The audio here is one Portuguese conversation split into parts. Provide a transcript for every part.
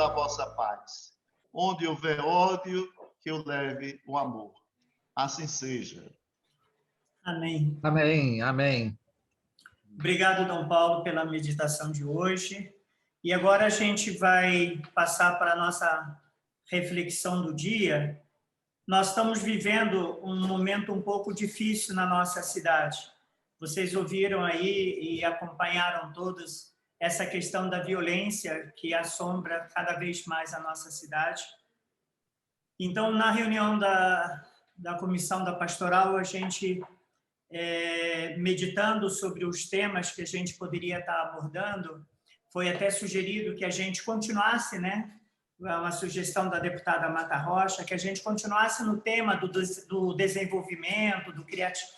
da vossa paz. Onde houver ódio, que eu leve o amor. Assim seja. Amém. Amém, amém. Obrigado, Dom Paulo, pela meditação de hoje. E agora a gente vai passar para a nossa reflexão do dia. Nós estamos vivendo um momento um pouco difícil na nossa cidade. Vocês ouviram aí e acompanharam todos essa questão da violência que assombra cada vez mais a nossa cidade. Então, na reunião da Comissão da Pastoral, a gente, meditando sobre os temas que a gente poderia estar abordando, foi até sugerido que a gente continuasse, né? Uma sugestão da deputada Marta Rocha, que a gente continuasse no tema do desenvolvimento, do criativo,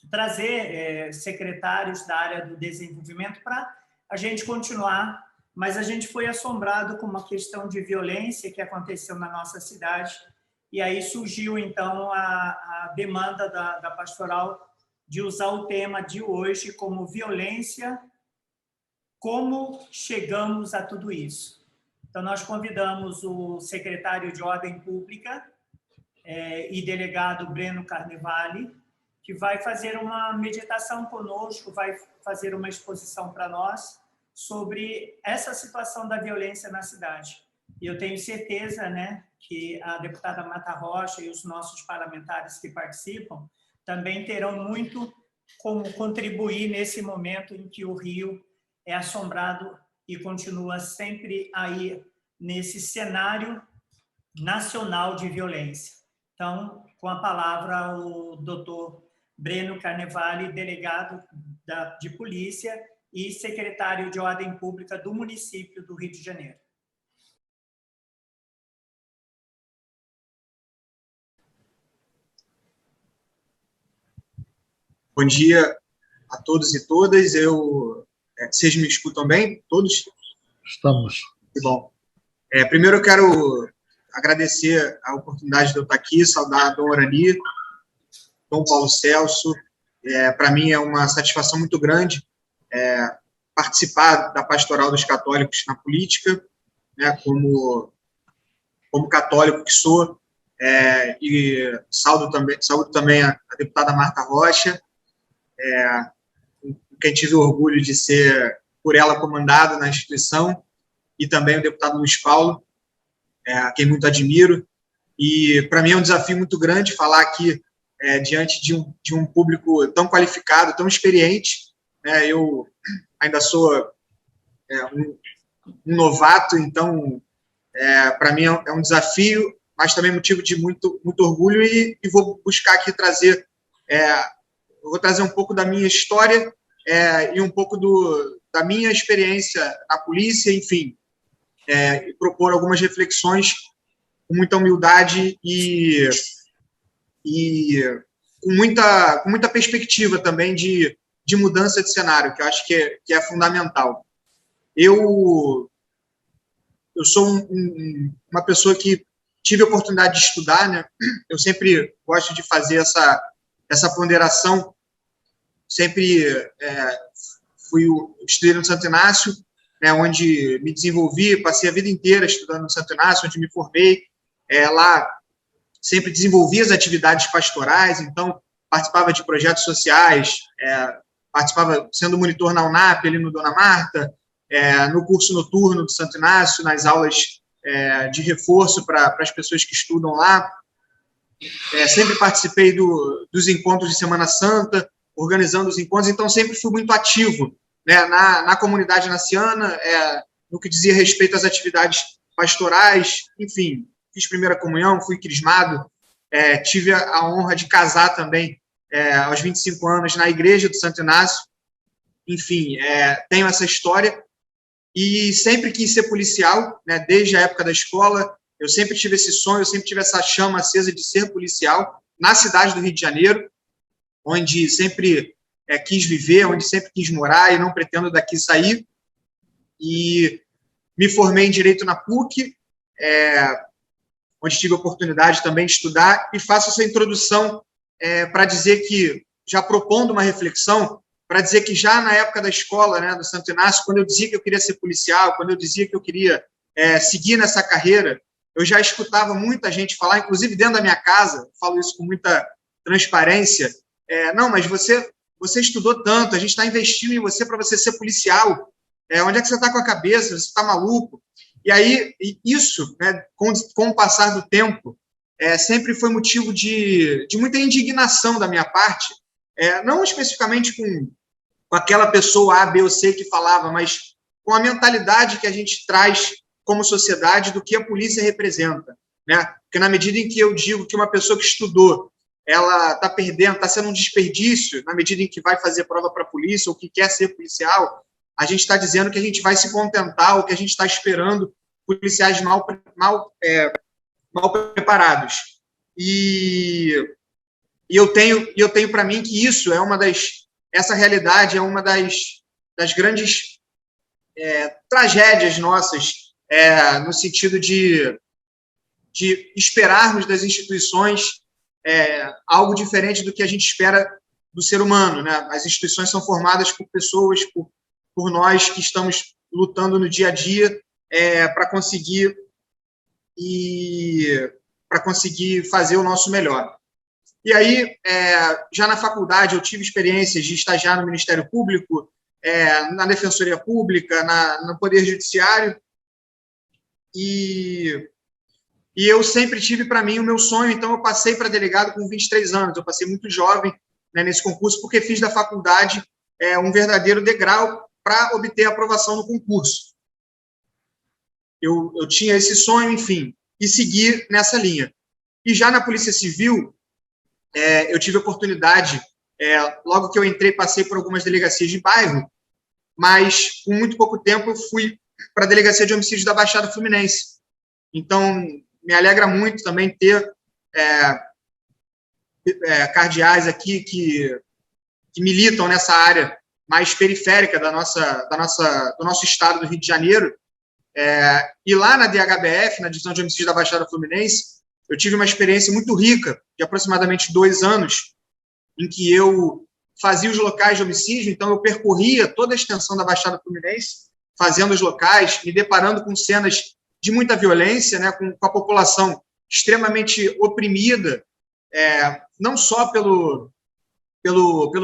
trazer secretários da área do desenvolvimento para a gente continuar, mas a gente foi assombrado com uma questão de violência que aconteceu na nossa cidade, e aí surgiu, então, a demanda da pastoral de usar o tema de hoje como violência, como chegamos a tudo isso. Então, nós convidamos o secretário de Ordem Pública e delegado Breno Carnevale, que vai fazer uma meditação conosco, vai fazer uma exposição para nós sobre essa situação da violência na cidade. E eu tenho certeza, né, que a deputada Marta Rocha e os nossos parlamentares que participam também terão muito como contribuir nesse momento em que o Rio é assombrado e continua sempre aí nesse cenário nacional de violência. Então, com a palavra, o doutor Breno Carnevale, delegado de polícia e secretário de Ordem Pública do município do Rio de Janeiro. Bom dia a todos e todas. Vocês me escutam bem? Todos? Estamos. Que bom. Primeiro eu quero agradecer a oportunidade de eu estar aqui, saudar a Dom Orani, Dom Paulo Celso. Para mim é uma satisfação muito grande participar da Pastoral dos Católicos na política, né, como católico que sou, e saúdo também a deputada Marta Rocha, quem tive o orgulho de ser por ela comandado na instituição, e também o deputado Luiz Paulo, a quem muito admiro. E para mim é um desafio muito grande falar aqui diante de um público tão qualificado, tão experiente. Eu ainda sou um novato, então para mim é um desafio, mas também motivo de muito, muito orgulho, e vou buscar aqui trazer, vou trazer um pouco da minha história e um pouco da minha experiência na polícia, enfim, e propor algumas reflexões com muita humildade e com muita perspectiva também de mudança de cenário, que eu acho que é fundamental. Eu sou uma pessoa que tive a oportunidade de estudar, né? Eu sempre gosto de fazer essa ponderação. Sempre estudei no Santo Inácio, né, onde me desenvolvi, passei a vida inteira estudando no Santo Inácio, onde me formei. Lá sempre desenvolvi as atividades pastorais, então participava de projetos sociais, participava sendo monitor na UNAP, ali no Dona Marta, no curso noturno do Santo Inácio, nas aulas de reforço para as pessoas que estudam lá. Sempre participei dos encontros de Semana Santa, organizando os encontros, então sempre fui muito ativo, né, na comunidade naciana, no que dizia respeito às atividades pastorais. Enfim, fiz primeira comunhão, fui crismado, tive a honra de casar também aos 25 anos na igreja do Santo Inácio. Enfim, tenho essa história e sempre quis ser policial, né, desde a época da escola. Eu sempre tive esse sonho, eu sempre tive essa chama acesa de ser policial na cidade do Rio de Janeiro, onde sempre quis viver, onde sempre quis morar, e não pretendo daqui sair. E me formei em Direito na PUC, onde tive a oportunidade também de estudar, e faço essa introdução para dizer que, já propondo uma reflexão, para dizer que já na época da escola, né, do Santo Inácio, quando eu dizia que eu queria ser policial, quando eu dizia que eu queria seguir nessa carreira, eu já escutava muita gente falar, inclusive dentro da minha casa, falo isso com muita transparência, não, mas você estudou tanto, a gente está investindo em você para você ser policial, onde é que você está com a cabeça, você está maluco? E aí, isso, né, com o passar do tempo, sempre foi motivo de muita indignação da minha parte, não especificamente com aquela pessoa A, B ou C que falava, mas com a mentalidade que a gente traz como sociedade do que a polícia representa, né? Porque na medida em que eu digo que uma pessoa que estudou, ela está perdendo, está sendo um desperdício, na medida em que vai fazer prova para a polícia ou que quer ser policial, a gente está dizendo que a gente vai se contentar ou que a gente está esperando policiais mal preparados. E eu tenho para mim que isso essa realidade é uma das grandes tragédias nossas, no sentido de esperarmos das instituições algo diferente do que a gente espera do ser humano, né? As instituições são formadas por pessoas, por nós que estamos lutando no dia a dia para conseguir fazer o nosso melhor. E aí, já na faculdade, eu tive experiências de estagiar no Ministério Público, na Defensoria Pública, no Poder Judiciário, e eu sempre tive para mim o meu sonho, então eu passei para delegado com 23 anos, eu passei muito jovem, né, nesse concurso, porque fiz da faculdade um verdadeiro degrau para obter a aprovação no concurso. Eu tinha esse sonho, enfim, e segui nessa linha. E já na Polícia Civil, eu tive a oportunidade, logo que eu entrei, passei por algumas delegacias de bairro, mas com muito pouco tempo eu fui para a Delegacia de Homicídios da Baixada Fluminense. Então, me alegra muito também ter cardeais aqui que militam nessa área mais periférica do nosso estado do Rio de Janeiro. E lá na DHBF, na Divisão de Homicídios da Baixada Fluminense, eu tive uma experiência muito rica, de aproximadamente 2 anos, em que eu fazia os locais de homicídio, então eu percorria toda a extensão da Baixada Fluminense, fazendo os locais, me deparando com cenas de muita violência, né, com a população extremamente oprimida, não só pelo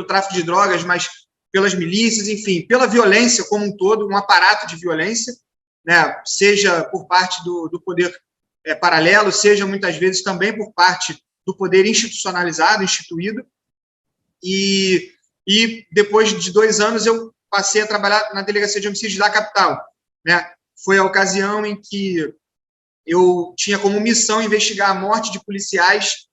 tráfico de drogas, mas pelas milícias, enfim, pela violência como um todo, um aparato de violência, né, seja por parte do poder paralelo, seja muitas vezes também por parte do poder institucionalizado, instituído. E depois de 2 anos eu passei a trabalhar na Delegacia de Homicídios da capital, né? Foi a ocasião em que eu tinha como missão investigar a morte de policiais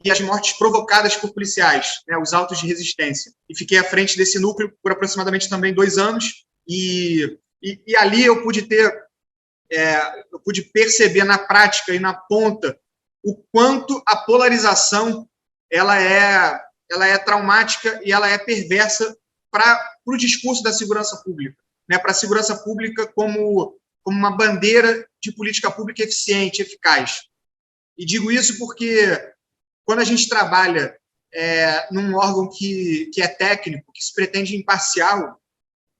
e as mortes provocadas por policiais, né, os autos de resistência. E fiquei à frente desse núcleo por aproximadamente também 2 anos, e ali eu pude perceber na prática e na ponta o quanto a polarização ela é traumática e ela é perversa para o discurso da segurança pública, né, para a segurança pública como uma bandeira de política pública eficiente, eficaz. E digo isso porque quando a gente trabalha num órgão que é técnico, que se pretende imparcial,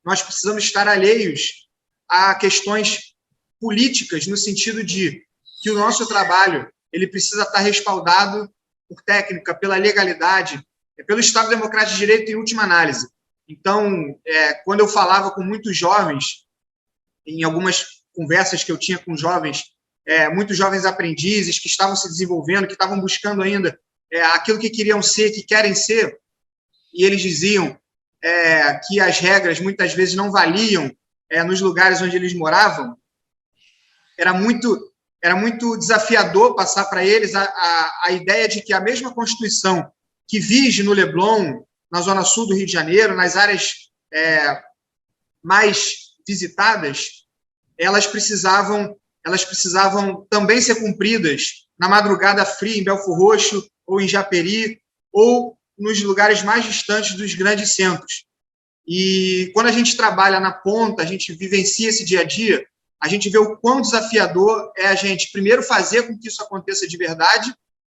nós precisamos estar alheios a questões políticas, no sentido de que o nosso trabalho ele precisa estar respaldado por técnica, pela legalidade, pelo Estado Democrático de Direito em última análise. Então, quando eu falava com muitos jovens, em algumas conversas que eu tinha com jovens, muitos jovens aprendizes que estavam se desenvolvendo, que estavam buscando ainda aquilo que queriam ser, que querem ser, e eles diziam que as regras muitas vezes não valiam nos lugares onde eles moravam, era muito desafiador passar para eles a ideia de que a mesma Constituição que vige no Leblon, na zona sul do Rio de Janeiro, nas áreas mais visitadas, elas precisavam também ser cumpridas na Madrugada Fria, em Belfor Roxo, ou em Japeri, ou nos lugares mais distantes dos grandes centros. E quando a gente trabalha na ponta, a gente vivencia esse dia a dia, a gente vê o quão desafiador é a gente, primeiro, fazer com que isso aconteça de verdade,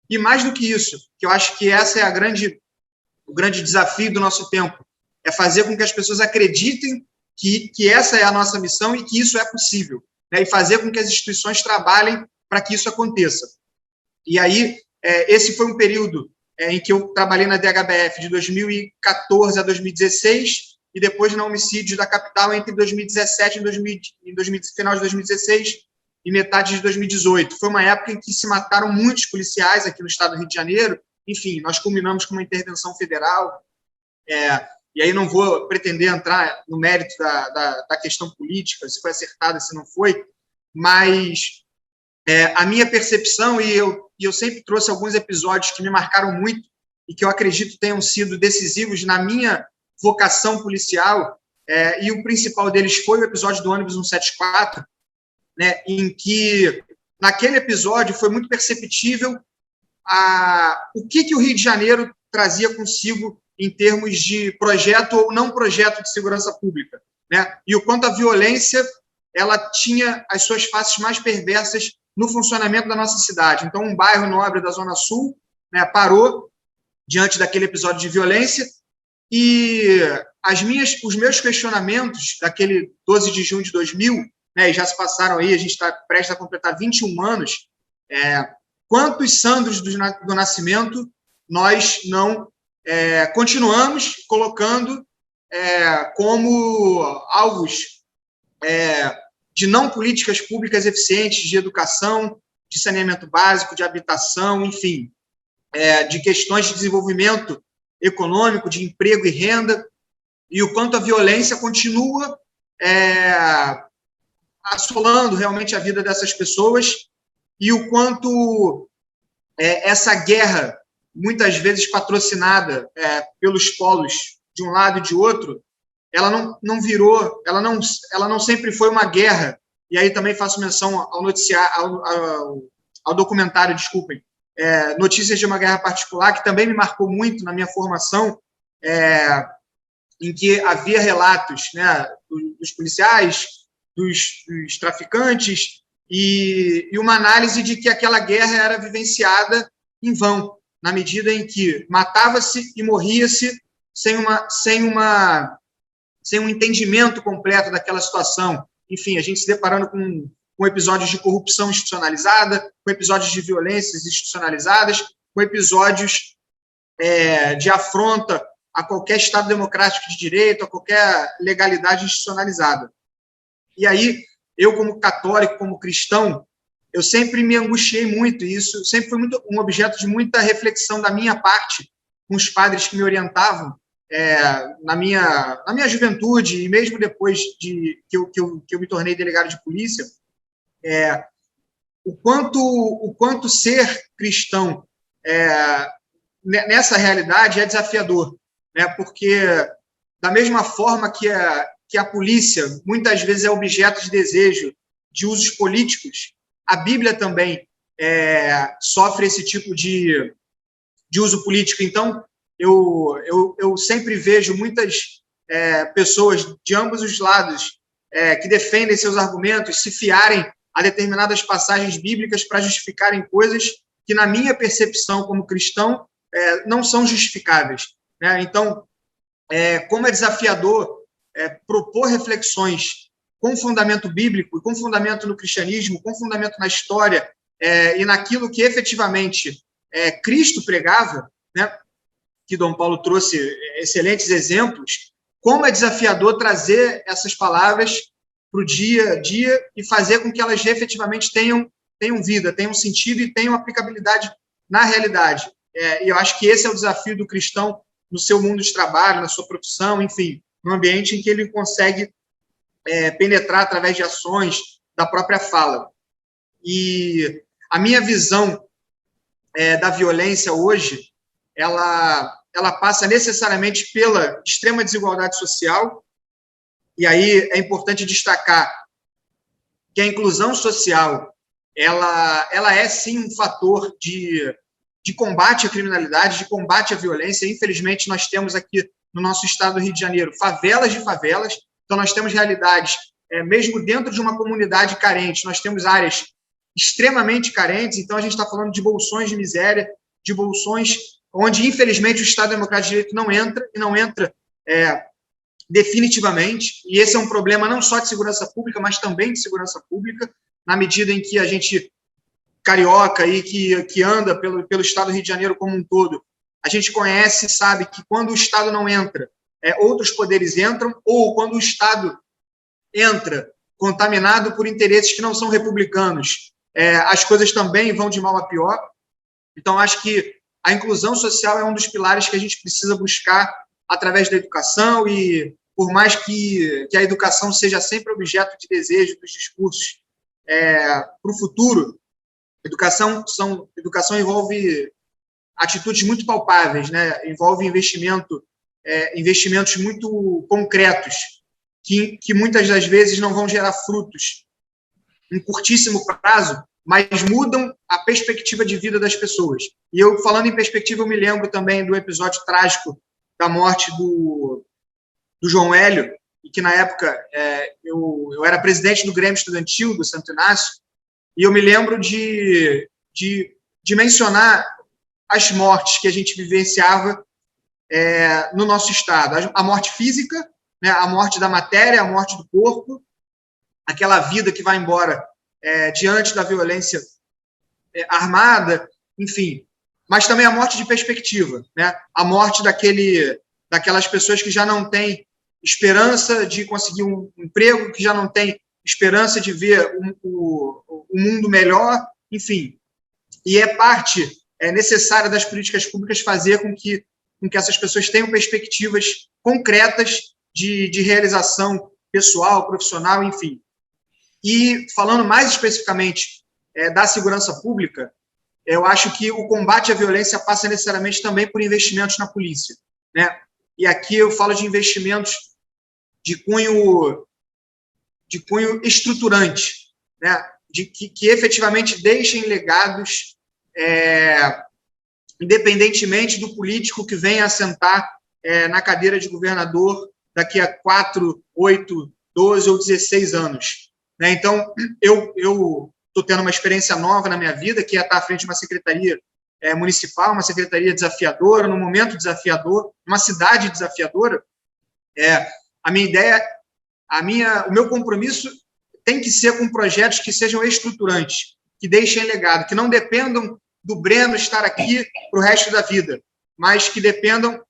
e mais do que isso, que eu acho que essa é o grande desafio do nosso tempo, é fazer com que as pessoas acreditem que essa é a nossa missão e que isso é possível, né? E fazer com que as instituições trabalhem para que isso aconteça. E aí, esse foi um período em que eu trabalhei na DHBF de 2014 a 2016 e depois na Homicídios da Capital entre 2017 e final de 2016 e metade de 2018. Foi uma época em que se mataram muitos policiais aqui no estado do Rio de Janeiro. Enfim, nós culminamos com uma intervenção federal. E aí não vou pretender entrar no mérito da questão política, se foi acertada, se não foi, mas a minha percepção, e eu sempre trouxe alguns episódios que me marcaram muito e que eu acredito tenham sido decisivos na minha vocação policial, e o principal deles foi o episódio do ônibus 174, né, em que, naquele episódio, foi muito perceptível o que o Rio de Janeiro trazia consigo em termos de projeto ou não projeto de segurança pública, né, e o quanto a violência ela tinha as suas faces mais perversas no funcionamento da nossa cidade. Então, um bairro nobre da Zona Sul, né, parou diante daquele episódio de violência e os meus questionamentos daquele 12 de junho de 2000, né, e já se passaram aí, a gente está prestes a completar 21 anos, quantos Sandros do Nascimento nós não continuamos colocando como alvos de não políticas públicas eficientes de educação, de saneamento básico, de habitação, enfim, de questões de desenvolvimento econômico, de emprego e renda, e o quanto a violência continua assolando realmente a vida dessas pessoas, e o quanto essa guerra, muitas vezes patrocinada pelos polos de um lado e de outro, ela não virou, ela não sempre foi uma guerra, e aí também faço menção ao documentário, desculpem, Notícias de uma Guerra Particular, que também me marcou muito na minha formação, em que havia relatos, né, dos policiais, dos traficantes, e uma análise de que aquela guerra era vivenciada em vão, na medida em que matava-se e morria-se sem um entendimento completo daquela situação. Enfim, a gente se deparando com episódios de corrupção institucionalizada, com episódios de violências institucionalizadas, com episódios de afronta a qualquer Estado democrático de direito, a qualquer legalidade institucionalizada. E aí, eu, como católico, como cristão, eu sempre me angustiei muito, e isso sempre foi um objeto de muita reflexão da minha parte, com os padres que me orientavam, na minha juventude, e mesmo depois que eu me tornei delegado de polícia, o quanto ser cristão nessa realidade é desafiador, né? Porque, da mesma forma que a polícia muitas vezes é objeto de desejo de usos políticos, a Bíblia também sofre esse tipo de uso político. Então, eu sempre vejo muitas pessoas de ambos os lados que defendem seus argumentos se fiarem a determinadas passagens bíblicas para justificarem coisas que, na minha percepção como cristão, não são justificáveis, né? Então, como é desafiador propor reflexões com fundamento bíblico, e com fundamento no cristianismo, com fundamento na história, e naquilo que efetivamente Cristo pregava, né? Que Dom Paulo trouxe excelentes exemplos, como é desafiador trazer essas palavras para o dia a dia e fazer com que elas efetivamente tenham vida, tenham sentido e tenham aplicabilidade na realidade. E eu acho que esse é o desafio do cristão no seu mundo de trabalho, na sua profissão, enfim, no ambiente em que ele consegue penetrar através de ações da própria fala. E a minha visão da violência hoje, ela passa necessariamente pela extrema desigualdade social, e aí é importante destacar que a inclusão social, ela é sim um fator de combate à criminalidade, de combate à violência. Infelizmente, nós temos aqui no nosso estado do Rio de Janeiro favelas de favelas, então nós temos realidades, mesmo dentro de uma comunidade carente, nós temos áreas extremamente carentes, então a gente está falando de bolsões de miséria, de bolsões onde, infelizmente, o Estado Democrático de Direito não entra, e não entra definitivamente, e esse é um problema não só de segurança pública, mas também de segurança pública, na medida em que a gente, carioca e que anda pelo estado do Rio de Janeiro como um todo, a gente conhece e sabe que quando o Estado não entra, outros poderes entram, ou quando o Estado entra contaminado por interesses que não são republicanos, as coisas também vão de mal a pior. Então, acho que a inclusão social é um dos pilares que a gente precisa buscar através da educação, e por mais que a educação seja sempre objeto de desejo dos discursos para o futuro, educação envolve atitudes muito palpáveis, né? Envolve investimentos muito concretos, que muitas das vezes não vão gerar frutos em curtíssimo prazo, mas mudam a perspectiva de vida das pessoas. E eu, falando em perspectiva, eu me lembro também do episódio trágico da morte do João Hélio, e que na época eu era presidente do Grêmio Estudantil do Santo Inácio, e eu me lembro de mencionar as mortes que a gente vivenciava no nosso estado. A morte física, né, a morte da matéria, a morte do corpo, aquela vida que vai embora diante da violência armada, enfim. Mas também a morte de perspectiva, né? A morte daquelas pessoas que já não têm esperança de conseguir um emprego, que já não têm esperança de ver um mundo melhor, enfim. E é parte necessária das políticas públicas fazer com que essas pessoas tenham perspectivas concretas de realização pessoal, profissional, enfim. E falando mais especificamente da segurança pública, eu acho que o combate à violência passa necessariamente também por investimentos na polícia, né? E aqui eu falo de investimentos de cunho estruturante, né? Que efetivamente deixem legados, independentemente do político que venha assentar na cadeira de governador daqui a 4, 8, 12 ou 16 anos. Né? Então, eu estou tendo uma experiência nova na minha vida, que é estar à frente de uma secretaria municipal, uma secretaria desafiadora, num momento desafiador, uma cidade desafiadora. A minha ideia, o meu compromisso tem que ser com projetos que sejam estruturantes, que deixem legado, que não dependam do Breno estar aqui para o resto da vida, mas que dependam,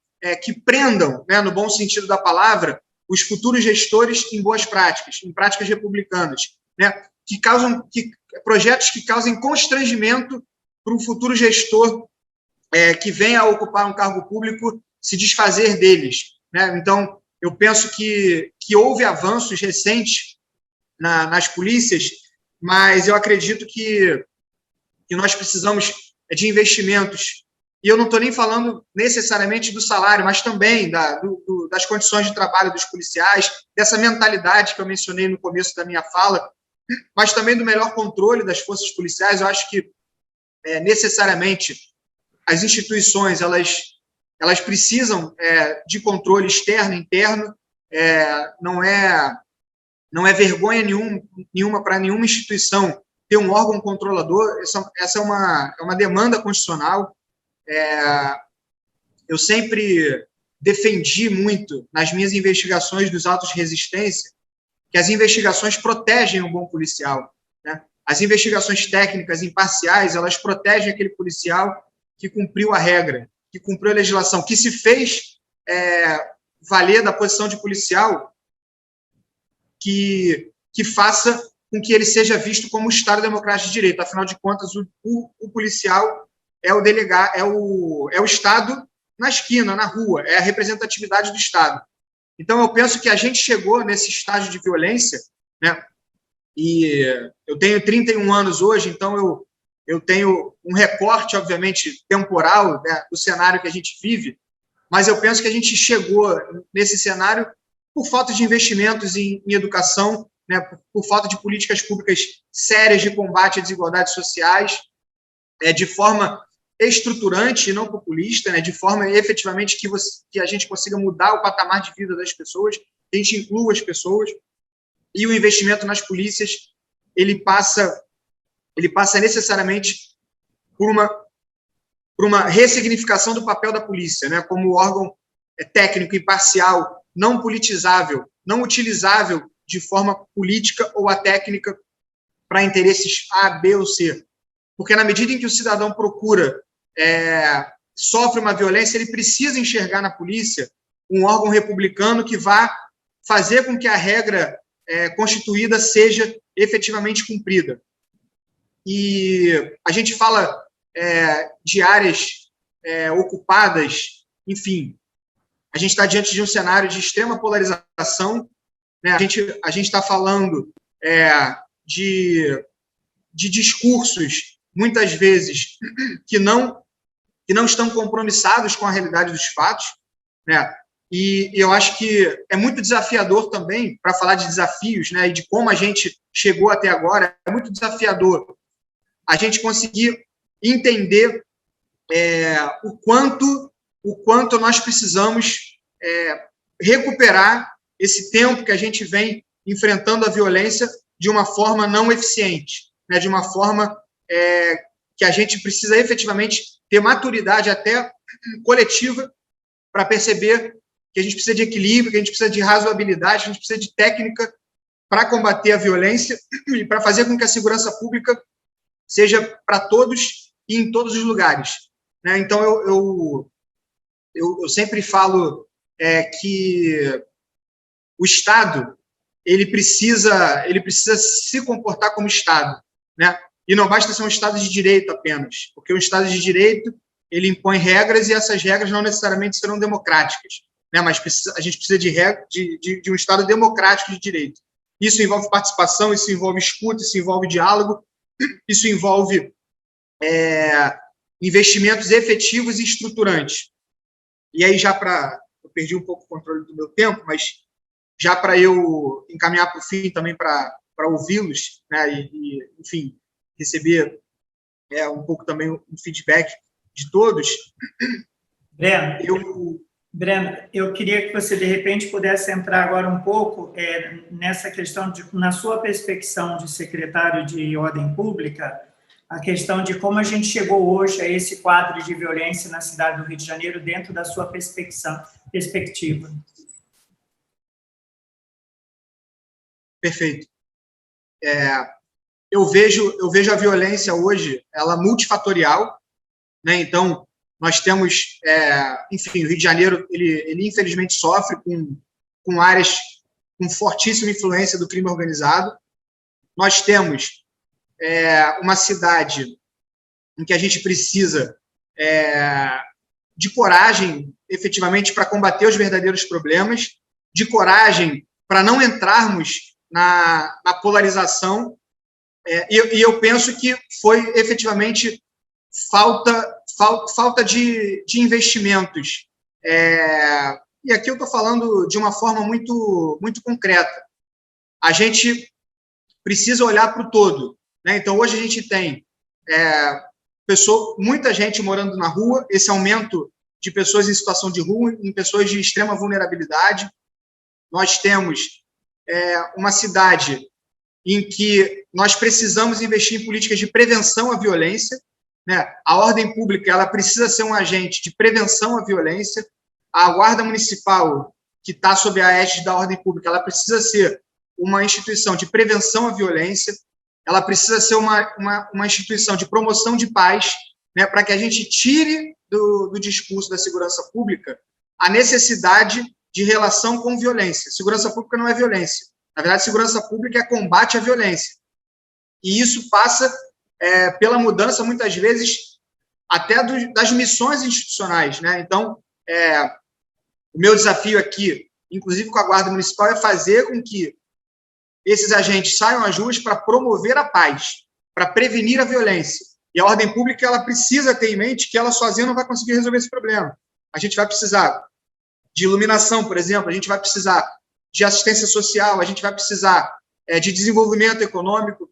que prendam, né, no bom sentido da palavra, os futuros gestores em boas práticas, em práticas republicanas, né, projetos que causem constrangimento para o futuro gestor que venha a ocupar um cargo público se desfazer deles, né? Então, eu penso que houve avanços recentes nas polícias, mas eu acredito que nós precisamos de investimentos. E eu não estou nem falando necessariamente do salário, mas também das condições de trabalho dos policiais, dessa mentalidade que eu mencionei no começo da minha fala, mas também do melhor controle das forças policiais. Eu acho que, necessariamente, as instituições elas precisam de controle externo e interno. Não é vergonha nenhuma para nenhuma instituição ter um órgão controlador. Essa é uma demanda constitucional. Eu sempre defendi muito, nas minhas investigações dos autos de resistência, que as investigações protegem o bom policial, né? As investigações técnicas imparciais, elas protegem aquele policial que cumpriu a regra, que cumpriu a legislação, que se fez valer da posição de policial, que faça com que ele seja visto como um Estado democrático de direito. Afinal de contas, o policial é o Estado na esquina, na rua, é a representatividade do Estado. Então, eu penso que a gente chegou nesse estágio de violência, né? E eu tenho 31 anos hoje, então eu tenho um recorte, obviamente, temporal, né, do cenário que a gente vive, mas eu penso que a gente chegou nesse cenário por falta de investimentos em educação, né, por falta de políticas públicas sérias de combate às desigualdades sociais, de forma estruturante e não populista, né, de forma efetivamente que a gente consiga mudar o patamar de vida das pessoas, que a gente inclua as pessoas. E o investimento nas polícias, ele passa necessariamente por uma ressignificação do papel da polícia, né, como órgão técnico imparcial não politizável, não utilizável de forma política ou a técnica para interesses A, B ou C. Porque na medida em que o cidadão sofre uma violência, ele precisa enxergar na polícia um órgão republicano que vá fazer com que a regra constituída seja efetivamente cumprida. E a gente fala de áreas ocupadas, enfim, a gente está diante de um cenário de extrema polarização, né? A gente está falando de discursos, muitas vezes, que não estão compromissados com a realidade dos fatos, né? E eu acho que é muito desafiador também, para falar de desafios, né, e de como a gente chegou até agora, é muito desafiador a gente conseguir entender o quanto nós precisamos recuperar esse tempo que a gente vem enfrentando a violência de uma forma não eficiente, né, de uma forma que a gente precisa efetivamente ter maturidade até coletiva para perceber que a gente precisa de equilíbrio, que a gente precisa de razoabilidade, que a gente precisa de técnica para combater a violência e para fazer com que a segurança pública seja para todos e em todos os lugares, né? Então, eu sempre falo que o Estado ele precisa se comportar como Estado, né? E não basta ser um Estado de direito apenas, porque o Estado de direito ele impõe regras e essas regras não necessariamente serão democráticas, né? Mas a gente precisa de um Estado democrático de direito. Isso envolve participação, isso envolve escuta, isso envolve diálogo, isso envolve investimentos efetivos e estruturantes. E aí, eu perdi um pouco o controle do meu tempo, mas já para eu encaminhar para o fim também para ouvi-los, né, e, enfim, receber um pouco também um feedback de todos. Breno, eu queria que você, de repente, pudesse entrar agora um pouco nessa questão, na sua perspectiva de secretário de Ordem Pública, a questão de como a gente chegou hoje a esse quadro de violência na cidade do Rio de Janeiro dentro da sua perspectiva. Perfeito. Eu vejo a violência hoje, ela multifatorial, né? Então, nós temos, enfim, o Rio de Janeiro, ele infelizmente sofre com áreas com fortíssima influência do crime organizado. Nós temos uma cidade em que a gente precisa de coragem, efetivamente, para combater os verdadeiros problemas, de coragem para não entrarmos na polarização, e eu penso que foi efetivamente falta de investimentos. E aqui eu estou falando de uma forma muito, muito concreta. A gente precisa olhar para o todo, né? Então, hoje a gente tem muita gente morando na rua, esse aumento de pessoas em situação de rua, em pessoas de extrema vulnerabilidade. Nós temos uma cidade em que nós precisamos investir em políticas de prevenção à violência, né? A ordem pública ela precisa ser um agente de prevenção à violência. A Guarda Municipal, que está sob a égide da ordem pública, ela precisa ser uma instituição de prevenção à violência, ela precisa ser uma instituição de promoção de paz, né? Para que a gente tire do discurso da segurança pública a necessidade de relação com violência. Segurança pública não é violência. Na verdade, segurança pública é combate à violência. E isso passa pela mudança, muitas vezes, até das missões institucionais, né? Então, o meu desafio aqui, inclusive com a Guarda Municipal, é fazer com que esses agentes saiam às ruas para promover a paz, para prevenir a violência. E a ordem pública ela precisa ter em mente que ela sozinha não vai conseguir resolver esse problema. A gente vai precisar de iluminação, por exemplo, a gente vai precisar de assistência social, a gente vai precisar de desenvolvimento econômico.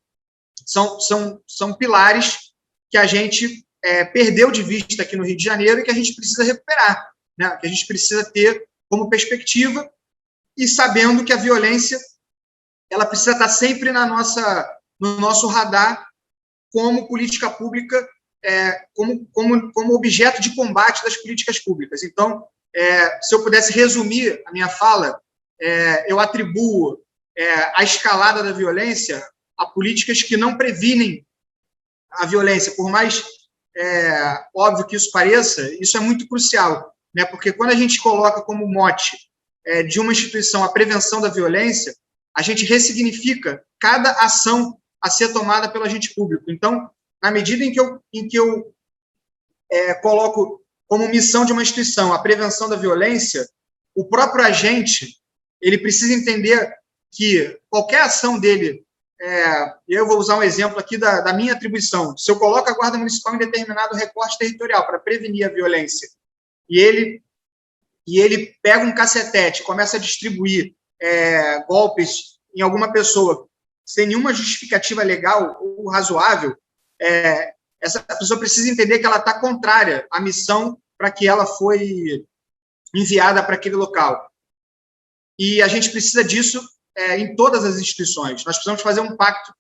São pilares que a gente perdeu de vista aqui no Rio de Janeiro e que a gente precisa recuperar, né? Que a gente precisa ter como perspectiva e sabendo que a violência ela precisa estar sempre no nosso radar como política pública, como objeto de combate das políticas públicas. Então, se eu pudesse resumir a minha fala, eu atribuo a escalada da violência a políticas que não previnem a violência, por mais óbvio que isso pareça, isso é muito crucial, né? Porque quando a gente coloca como mote de uma instituição a prevenção da violência, a gente ressignifica cada ação a ser tomada pelo agente público. Então, na medida em que eu coloco como missão de uma instituição a prevenção da violência, o próprio agente ele precisa entender que qualquer ação dele, eu vou usar um exemplo aqui da minha atribuição, se eu coloco a Guarda Municipal em determinado recorte territorial para prevenir a violência, e ele pega um cacetete, começa a distribuir golpes em alguma pessoa sem nenhuma justificativa legal ou razoável, essa pessoa precisa entender que ela está contrária à missão para que ela foi enviada para aquele local. E a gente precisa disso em todas as instituições. Nós precisamos fazer um pacto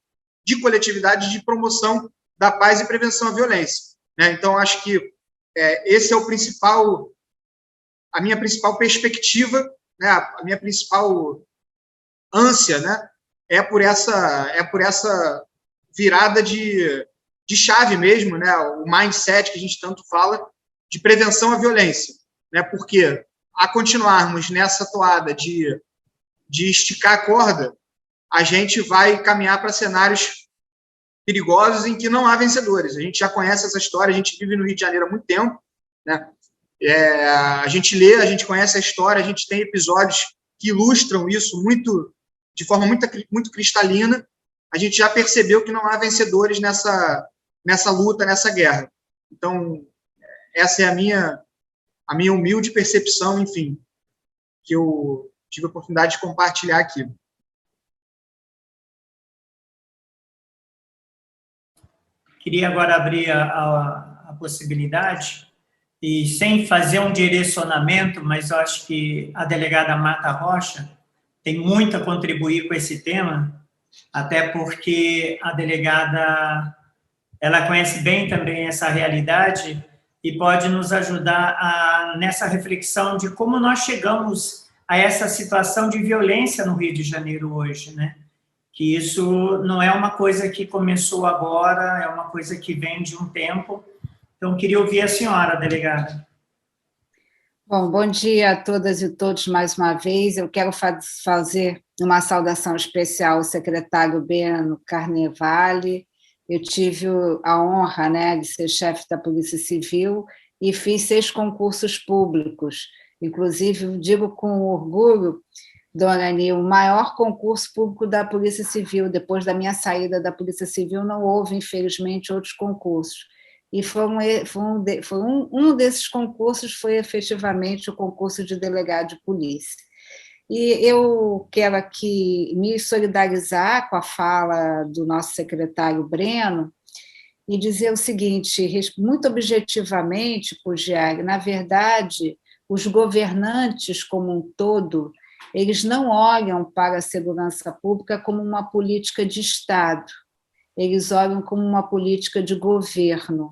de coletividade de promoção da paz e prevenção à violência, né? Então, acho que esse é a minha principal perspectiva, né? A minha principal ânsia, né? É por essa virada de chave mesmo, né? O mindset que a gente tanto fala de prevenção à violência, né? Porque a continuarmos nessa toada de esticar a corda, a gente vai caminhar para cenários perigosos em que não há vencedores. A gente já conhece essa história, a gente vive no Rio de Janeiro há muito tempo, né? A gente lê, a gente conhece a história, a gente tem episódios que ilustram isso de forma muito cristalina. A gente já percebeu que não há vencedores nessa luta, nessa guerra. Então, essa é a minha humilde percepção, enfim, que eu tive a oportunidade de compartilhar aqui. Queria agora abrir a possibilidade, e sem fazer um direcionamento, mas eu acho que a delegada Marta Rocha tem muito a contribuir com esse tema, até porque a delegada ela conhece bem também essa realidade e pode nos ajudar nessa reflexão de como nós chegamos a essa situação de violência no Rio de Janeiro hoje, né? Que isso não é uma coisa que começou agora, é uma coisa que vem de um tempo. Então, queria ouvir a senhora, delegada. Bom dia a todas e todos mais uma vez. Eu quero fazer uma saudação especial ao secretário Breno Carnevale. Eu tive a honra, né, de ser chefe da Polícia Civil e fiz 6 concursos públicos. Inclusive, digo com orgulho, dona Ani, o maior concurso público da Polícia Civil. Depois da minha saída da Polícia Civil, não houve, infelizmente, outros concursos. E um desses concursos foi efetivamente o concurso de delegado de polícia. E eu quero aqui me solidarizar com a fala do nosso secretário Breno e dizer o seguinte, muito objetivamente, Pugiari, na verdade, os governantes como um todo, eles não olham para a segurança pública como uma política de Estado, eles olham como uma política de governo.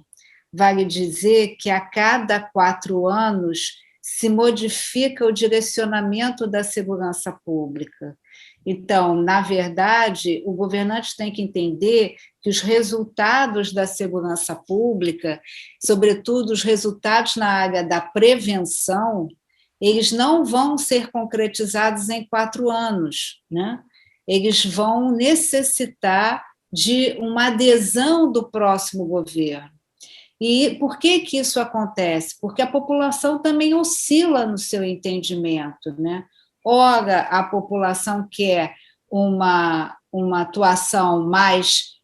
Vale dizer que a cada 4 anos se modifica o direcionamento da segurança pública. Então, na verdade, o governante tem que entender que os resultados da segurança pública, sobretudo os resultados na área da prevenção, eles não vão ser concretizados em 4 anos, né? Eles vão necessitar de uma adesão do próximo governo. E por que isso acontece? Porque a população também oscila no seu entendimento, né? Ora, a população quer uma atuação mais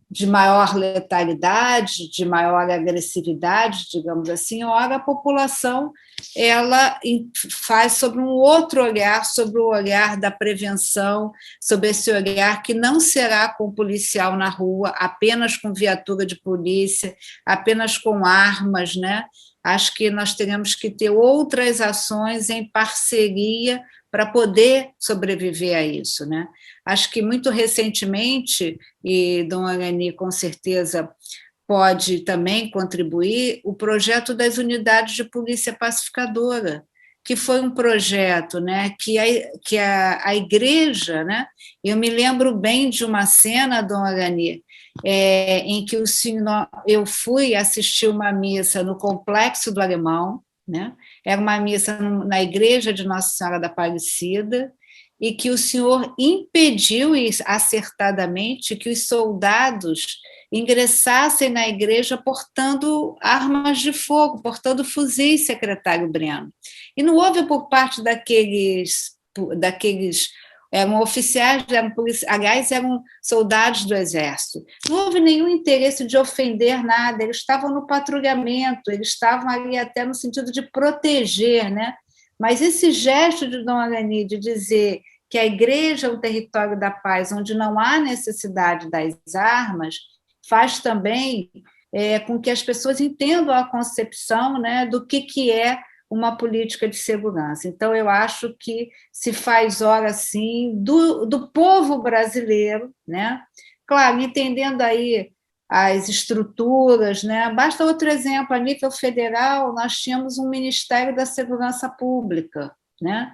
de maior letalidade, de maior agressividade, digamos assim, ora a população ela faz sobre um outro olhar, sobre o olhar da prevenção, sobre esse olhar que não será com policial na rua, apenas com viatura de polícia, apenas com armas, né? Acho que nós teremos que ter outras ações em parceria para poder sobreviver a isso, né? Acho que muito recentemente, e Dona Arani com certeza pode também contribuir o projeto das unidades de polícia pacificadora, que foi um projeto, né, que a igreja, né, eu me lembro bem de uma cena, Dona Arani, em que eu fui assistir uma missa no Complexo do Alemão, né, era uma missa na igreja de Nossa Senhora da Aparecida, e que o senhor impediu acertadamente que os soldados ingressassem na igreja portando armas de fogo, portando fuzis, secretário Breno. E não houve por parte daqueles eram oficiais, aliás, eram soldados do Exército. Não houve nenhum interesse de ofender nada, eles estavam no patrulhamento, eles estavam ali até no sentido de proteger, né? Mas esse gesto de Dona Arani de dizer que a igreja é um território da paz, onde não há necessidade das armas, faz também com que as pessoas entendam a concepção, né, do que é uma política de segurança. Então, eu acho que se faz hora, sim, do povo brasileiro, né? Claro, entendendo aí as estruturas, né? Basta outro exemplo, a nível federal, nós tínhamos um Ministério da Segurança Pública, né?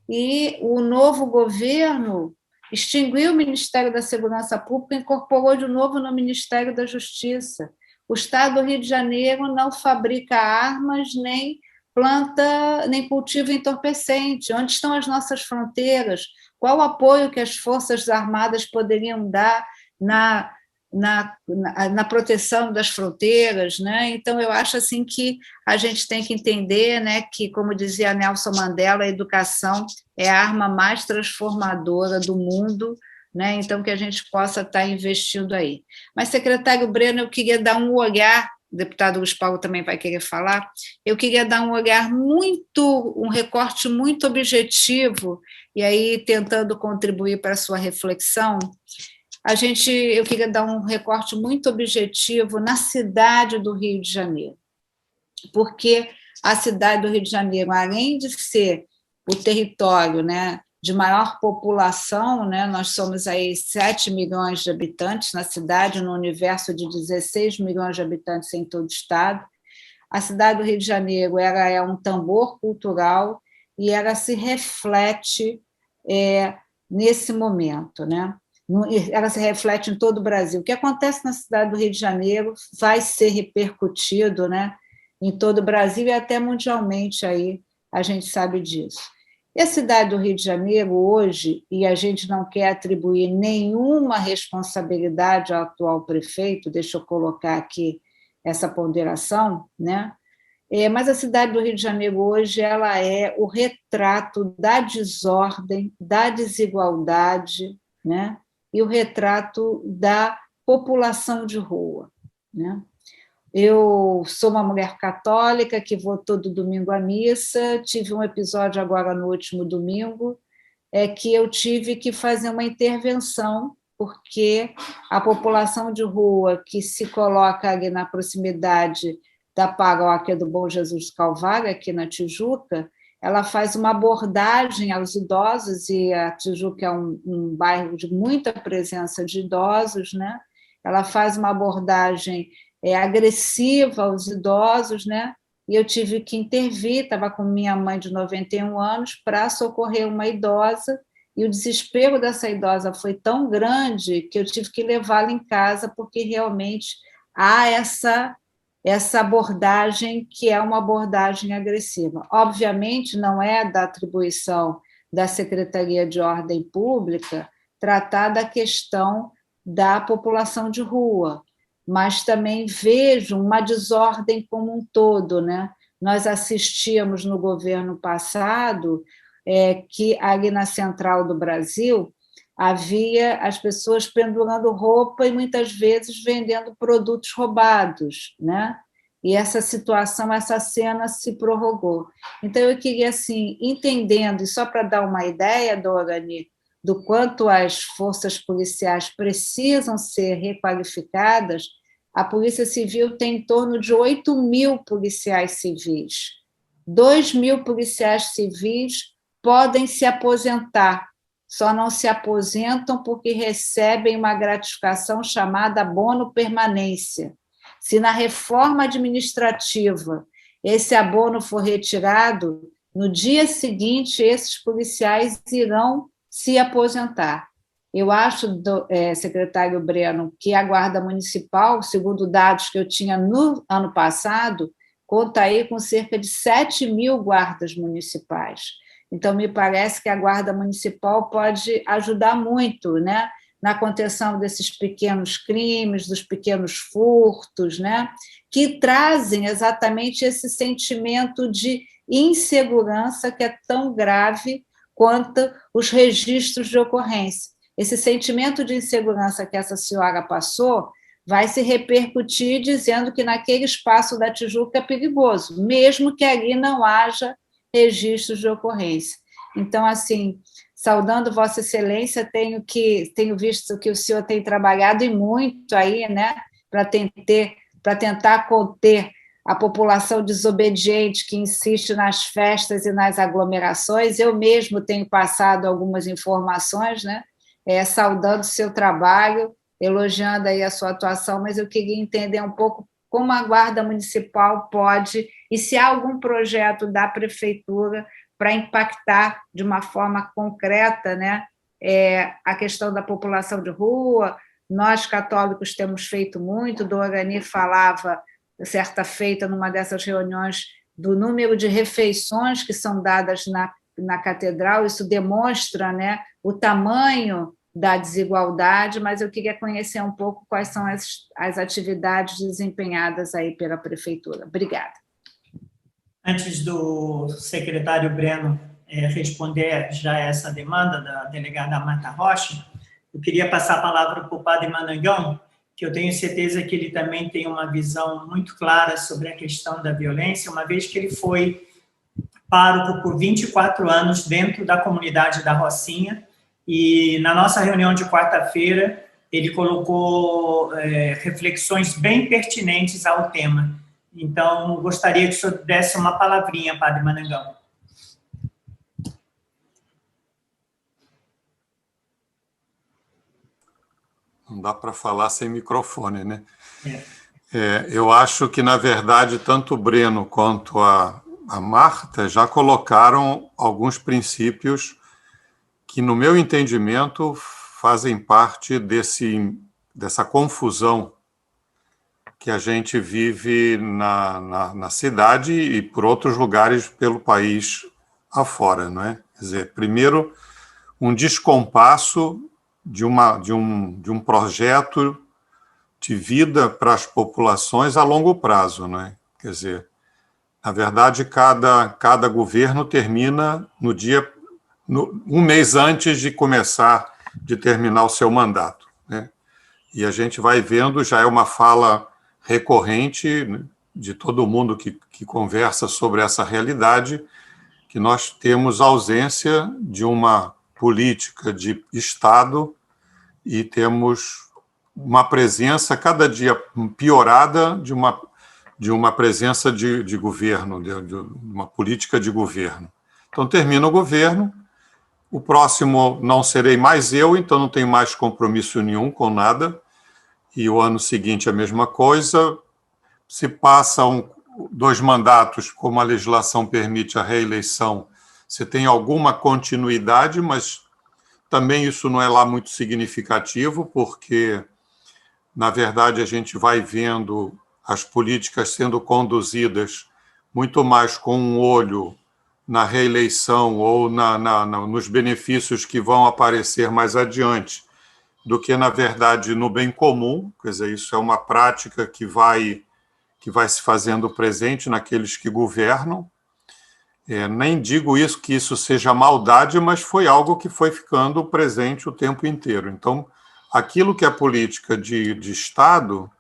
E o novo governo extinguiu o Ministério da Segurança Pública e incorporou de novo no Ministério da Justiça. O Estado do Rio de Janeiro não fabrica armas, nem planta, nem cultiva entorpecente. Onde estão as nossas fronteiras? Qual o apoio que as Forças Armadas poderiam dar na proteção das fronteiras, né? Então, eu acho assim que a gente tem que entender, né, que, como dizia Nelson Mandela, a educação é a arma mais transformadora do mundo, né? Então, que a gente possa estar investindo aí. Mas, secretário Breno, eu queria dar um olhar, o deputado Luiz Paulo também vai querer falar, eu queria dar um olhar um recorte muito objetivo, e aí tentando contribuir para a sua reflexão. Eu queria dar um recorte muito objetivo na cidade do Rio de Janeiro, porque a cidade do Rio de Janeiro, além de ser o território, né, de maior população, né, nós somos aí 7 milhões de habitantes na cidade, no universo de 16 milhões de habitantes em todo o estado. A cidade do Rio de Janeiro ela é um tambor cultural e ela se reflete nesse momento, né? Ela se reflete em todo o Brasil. O que acontece na cidade do Rio de Janeiro vai ser repercutido, né, em todo o Brasil e até mundialmente, aí a gente sabe disso. E a cidade do Rio de Janeiro hoje, e a gente não quer atribuir nenhuma responsabilidade ao atual prefeito, deixa eu colocar aqui essa ponderação, né? Mas a cidade do Rio de Janeiro hoje ela é o retrato da desordem, da desigualdade, né? E o retrato da população de rua, né? Eu sou uma mulher católica que vou todo domingo à missa, tive um episódio agora no último domingo, que eu tive que fazer uma intervenção, porque a população de rua que se coloca ali na proximidade da paróquia do Bom Jesus do Calvário, aqui na Tijuca, ela faz uma abordagem aos idosos, e a Tijuca é um bairro de muita presença de idosos, né? Ela faz uma abordagem agressiva aos idosos, né? E eu tive que intervir, estava com minha mãe de 91 anos para socorrer uma idosa, e o desespero dessa idosa foi tão grande que eu tive que levá-la em casa, porque realmente há essa abordagem que é uma abordagem agressiva. Obviamente, não é da atribuição da Secretaria de Ordem Pública tratar da questão da população de rua, mas também vejo uma desordem como um todo, né? Nós assistíamos no governo passado que ali na Central do Brasil havia as pessoas pendurando roupa e muitas vezes vendendo produtos roubados, né? E essa situação, essa cena se prorrogou. Então, eu queria, assim, entendendo, e só para dar uma ideia, Dorani, do quanto as forças policiais precisam ser requalificadas, a Polícia Civil tem em torno de 8.000 policiais civis. 2.000 policiais civis podem se aposentar, só não se aposentam porque recebem uma gratificação chamada abono permanência. se na reforma administrativa esse abono for retirado, no dia seguinte esses policiais irão se aposentar. Eu acho, secretário Breno, que a Guarda Municipal, segundo dados que eu tinha no ano passado, conta aí com cerca de 7 mil guardas municipais. Então, me parece que a Guarda Municipal pode ajudar muito, né, na contenção desses pequenos crimes, dos pequenos furtos, né, que trazem exatamente esse sentimento de insegurança que é tão grave quanto os registros de ocorrência. Esse sentimento de insegurança que essa senhora passou vai se repercutir dizendo que naquele espaço da Tijuca é perigoso, mesmo que ali não haja registros de ocorrência. Então, assim, saudando Vossa Excelência, tenho visto que o senhor tem trabalhado e muito aí, né, para tentar conter a população desobediente que insiste nas festas e nas aglomerações. Eu mesmo tenho passado algumas informações, né, saudando o seu trabalho, elogiando aí a sua atuação, mas eu queria entender um pouco como a Guarda Municipal pode, e se há algum projeto da Prefeitura para impactar de uma forma concreta, né, a questão da população de rua. Nós, católicos, temos feito muito. Dorani falava, certa feita, numa dessas reuniões, do número de refeições que são dadas na catedral. Isso demonstra, né, o tamanho da desigualdade, mas eu queria conhecer um pouco quais são as atividades desempenhadas aí pela Prefeitura. Obrigada. Antes do secretário Breno responder já essa demanda da delegada Marta Rocha, eu queria passar a palavra para o padre Manangão, que eu tenho certeza que ele também tem uma visão muito clara sobre a questão da violência, uma vez que ele foi pároco por 24 anos dentro da comunidade da Rocinha, e na nossa reunião de quarta-feira ele colocou reflexões bem pertinentes ao tema. Então, gostaria que o senhor desse uma palavrinha, padre Manangão. Não dá para falar sem microfone, né? Eu acho que, na verdade, tanto o Breno quanto a Marta já colocaram alguns princípios que, no meu entendimento, fazem parte dessa confusão que a gente vive na cidade e por outros lugares pelo país afora, não é? Quer dizer, primeiro, um descompasso de um projeto de vida para as populações a longo prazo, não é? Quer dizer, na verdade, cada governo termina um mês antes de terminar o seu mandato, né? E a gente vai vendo, já é uma fala recorrente, né, de todo mundo que conversa sobre essa realidade, que nós temos ausência de uma política de Estado e temos uma presença cada dia piorada de uma presença de governo, de uma política de governo. Então, termina o governo, o próximo não serei mais eu, então não tenho mais compromisso nenhum com nada, e o ano seguinte a mesma coisa. Se passam 2 mandatos, como a legislação permite a reeleição, você tem alguma continuidade, mas também isso não é lá muito significativo, porque, na verdade, a gente vai vendo as políticas sendo conduzidas muito mais com um olho na reeleição ou nos benefícios que vão aparecer mais adiante, do que, na verdade, no bem comum. Quer dizer, isso é uma prática que vai se fazendo presente naqueles que governam. Nem digo que isso seja maldade, mas foi algo que foi ficando presente o tempo inteiro. Então, aquilo que é política de Estado,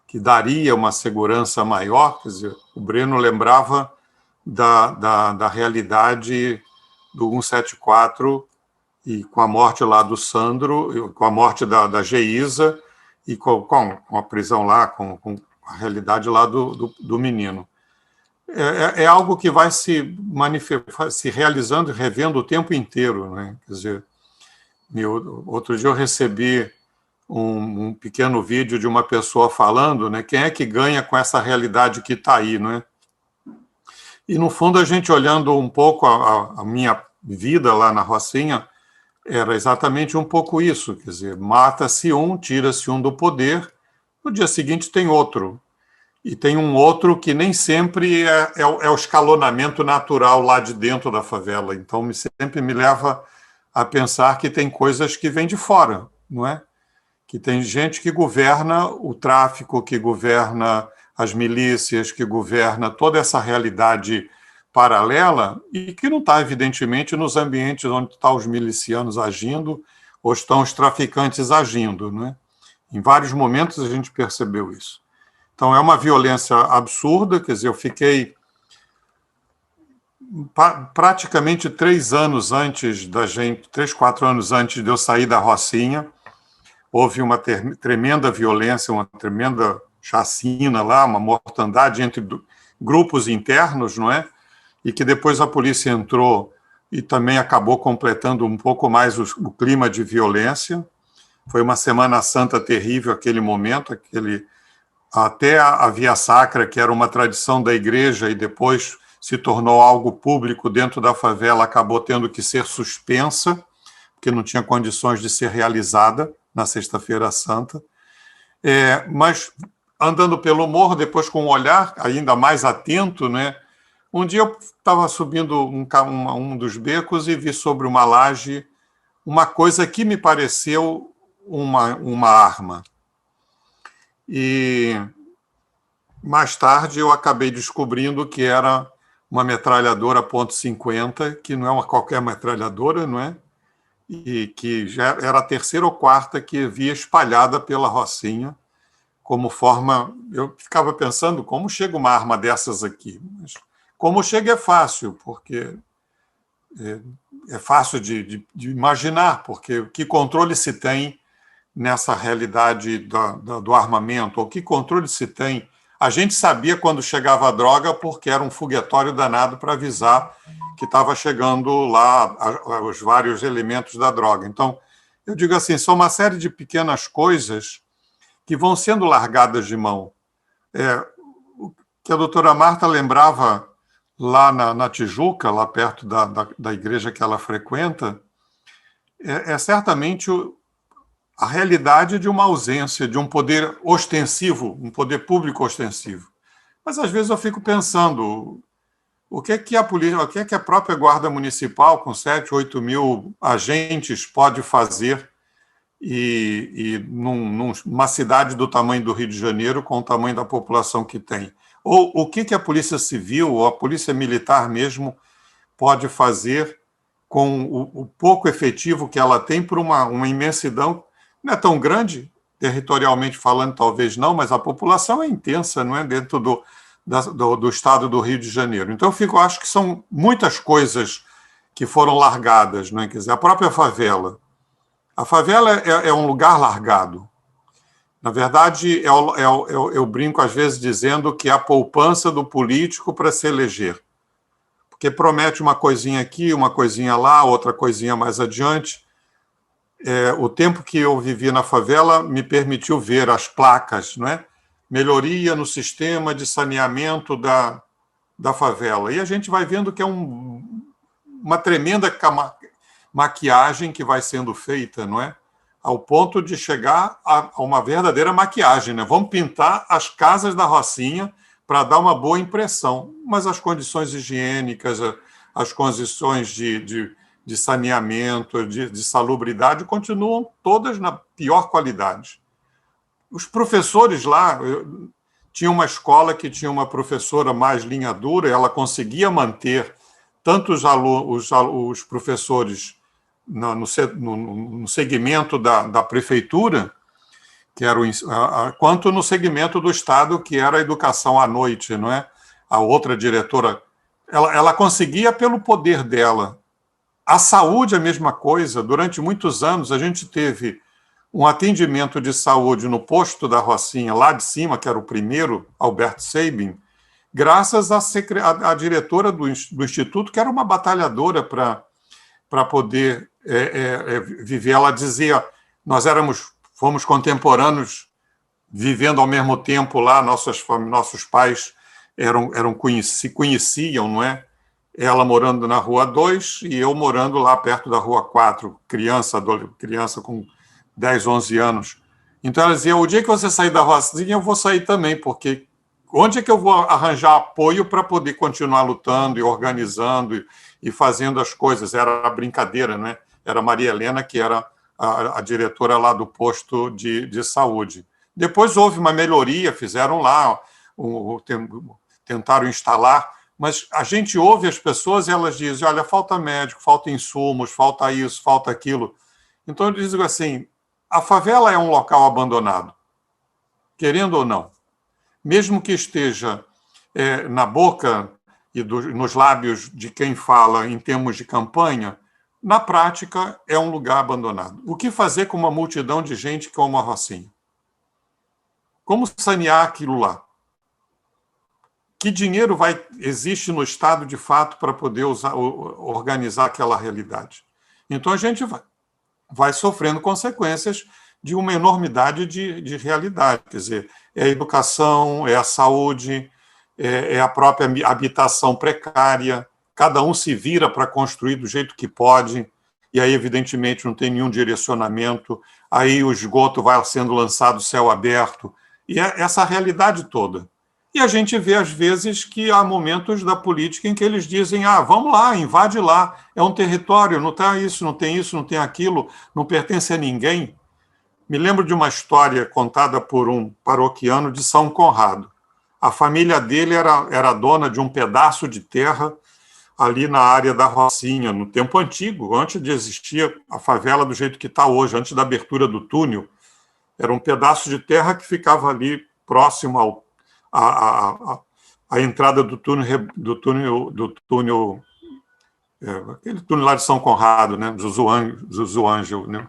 que daria uma segurança maior, quer dizer, o Breno lembrava da realidade do 174, e com a morte lá do Sandro, com a morte da Geisa, e com a prisão lá, com a realidade lá do menino. É algo que vai se realizando e revendo o tempo inteiro, né? Quer dizer, outro dia eu recebi um pequeno vídeo de uma pessoa falando, né? Quem é que ganha com essa realidade que está aí, não é? E, no fundo, a gente olhando um pouco a minha vida lá na Rocinha, era exatamente um pouco isso, quer dizer, mata-se um, tira-se um do poder, no dia seguinte tem outro. E tem um outro que nem sempre é o escalonamento natural lá de dentro da favela. Então, sempre me leva a pensar que tem coisas que vêm de fora, não é? Que tem gente que governa o tráfico, que governa as milícias, que governa toda essa realidade paralela e que não está, evidentemente, nos ambientes onde estão os milicianos agindo ou estão os traficantes agindo, não é? Em vários momentos a gente percebeu isso. Então, é uma violência absurda, quer dizer, eu fiquei praticamente 3 anos antes da gente, 3, 4 anos antes de eu sair da Rocinha, houve uma tremenda violência, uma tremenda chacina lá, uma mortandade entre grupos internos, não é? E que depois a polícia entrou e também acabou completando um pouco mais o clima de violência. Foi uma Semana Santa terrível aquele momento, até a Via Sacra, que era uma tradição da igreja e depois se tornou algo público dentro da favela, acabou tendo que ser suspensa, porque não tinha condições de ser realizada na Sexta-feira Santa. Mas, andando pelo morro, depois com um olhar ainda mais atento, né, um dia eu estava subindo um dos becos e vi sobre uma laje uma coisa que me pareceu uma arma. E mais tarde eu acabei descobrindo que era uma metralhadora .50, que não é qualquer metralhadora, não é? E que já era a 3ª ou 4ª que havia espalhada pela Rocinha, como forma... Eu ficava pensando, como chega uma arma dessas aqui? Mas como chega é fácil, porque é fácil de imaginar, porque que controle se tem nessa realidade do armamento, ou que controle se tem. A gente sabia quando chegava a droga porque era um foguetório danado para avisar que estava chegando lá os vários elementos da droga. Então, eu digo assim, são uma série de pequenas coisas que vão sendo largadas de mão. O que a doutora Marta lembrava lá na Tijuca, lá perto da igreja que ela frequenta, é certamente a realidade de uma ausência de um poder ostensivo, um poder público ostensivo. Mas, às vezes, eu fico pensando o que é que a polícia, o que é que a própria Guarda Municipal, com 7, 8 mil agentes, pode fazer e numa cidade do tamanho do Rio de Janeiro, com o tamanho da população que tem. Ou o que a Polícia Civil, ou a Polícia Militar mesmo, pode fazer com o pouco efetivo que ela tem por uma imensidão. Não é tão grande, territorialmente falando, talvez não, mas a população é intensa, não é? Dentro do estado do Rio de Janeiro. Então, eu acho que são muitas coisas que foram largadas, não é? Quer dizer, a própria favela. A favela é um lugar largado. Na verdade, eu brinco às vezes dizendo que é a poupança do político para se eleger. Porque promete uma coisinha aqui, uma coisinha lá, outra coisinha mais adiante. O tempo que eu vivi na favela me permitiu ver as placas, não é? Melhoria no sistema de saneamento da favela. E a gente vai vendo que é uma tremenda maquiagem que vai sendo feita, não é? Ao ponto de chegar a uma verdadeira maquiagem, né? Vamos pintar as casas da Rocinha para dar uma boa impressão, mas as condições higiênicas, as condições de saneamento, de salubridade, continuam todas na pior qualidade. Os professores lá, tinha uma escola que tinha uma professora mais linha dura, ela conseguia manter tanto os professores no segmento da prefeitura, que era quanto no segmento do Estado, que era a educação à noite, não é? A outra diretora, ela conseguia pelo poder dela. A saúde, a mesma coisa. Durante muitos anos, a gente teve um atendimento de saúde no posto da Rocinha, lá de cima, que era o primeiro, Alberto Sabin, graças à diretora do Instituto, que era uma batalhadora para poder viver. Ela dizia, nós éramos fomos contemporâneos, vivendo ao mesmo tempo lá, nossos pais se conheciam, não é? Ela morando na Rua 2 e eu morando lá perto da Rua 4, criança com 10, 11 anos. Então ela dizia, o dia que você sair da Rocinha, eu vou sair também, porque onde é que eu vou arranjar apoio para poder continuar lutando e organizando e fazendo as coisas? Era a brincadeira, né? Era a Maria Helena, que era a diretora lá do posto de saúde. Depois houve uma melhoria, fizeram lá, tentaram instalar, mas a gente ouve as pessoas e elas dizem, olha, falta médico, falta insumos, falta isso, falta aquilo. Então eu digo assim, a favela é um local abandonado, querendo ou não. Mesmo que esteja na boca e nos lábios de quem fala em termos de campanha, na prática é um lugar abandonado. O que fazer com uma multidão de gente como a Rocinha? Como sanear aquilo lá? Que dinheiro existe no Estado, de fato, para poder organizar aquela realidade? Então, a gente vai sofrendo consequências de uma enormidade de realidade. Quer dizer, é a educação, é a saúde, é a própria habitação precária, cada um se vira para construir do jeito que pode, e aí, evidentemente, não tem nenhum direcionamento, aí o esgoto vai sendo lançado céu aberto, e é essa realidade toda. E a gente vê, às vezes, que há momentos da política em que eles dizem, vamos lá, invade lá, é um território, não tem isso, não tem aquilo, não pertence a ninguém. Me lembro de uma história contada por um paroquiano de São Conrado. A família dele era dona de um pedaço de terra ali na área da Rocinha, no tempo antigo, antes de existir a favela do jeito que está hoje, antes da abertura do túnel. Era um pedaço de terra que ficava ali próximo à entrada do túnel, aquele túnel lá de São Conrado, né, Josuângel, né?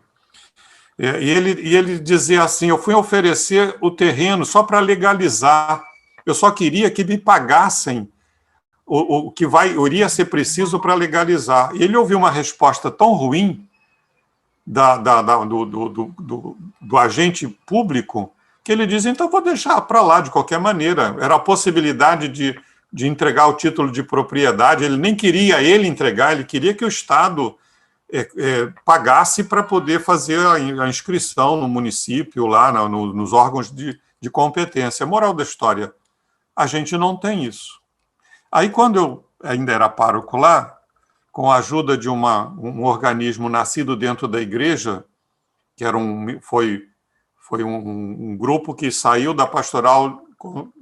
E ele dizia assim, eu fui oferecer o terreno só para legalizar, eu só queria que me pagassem o que iria ser preciso para legalizar. E ele ouviu uma resposta tão ruim do agente público que ele diz, então vou deixar para lá de qualquer maneira. Era a possibilidade de entregar o título de propriedade, ele nem queria ele entregar, ele queria que o Estado pagasse para poder fazer a inscrição no município, lá nos órgãos de competência. Moral da história, a gente não tem isso. Aí, quando eu ainda era pároco lá, com a ajuda de um organismo nascido dentro da igreja, que foi um grupo que saiu da pastoral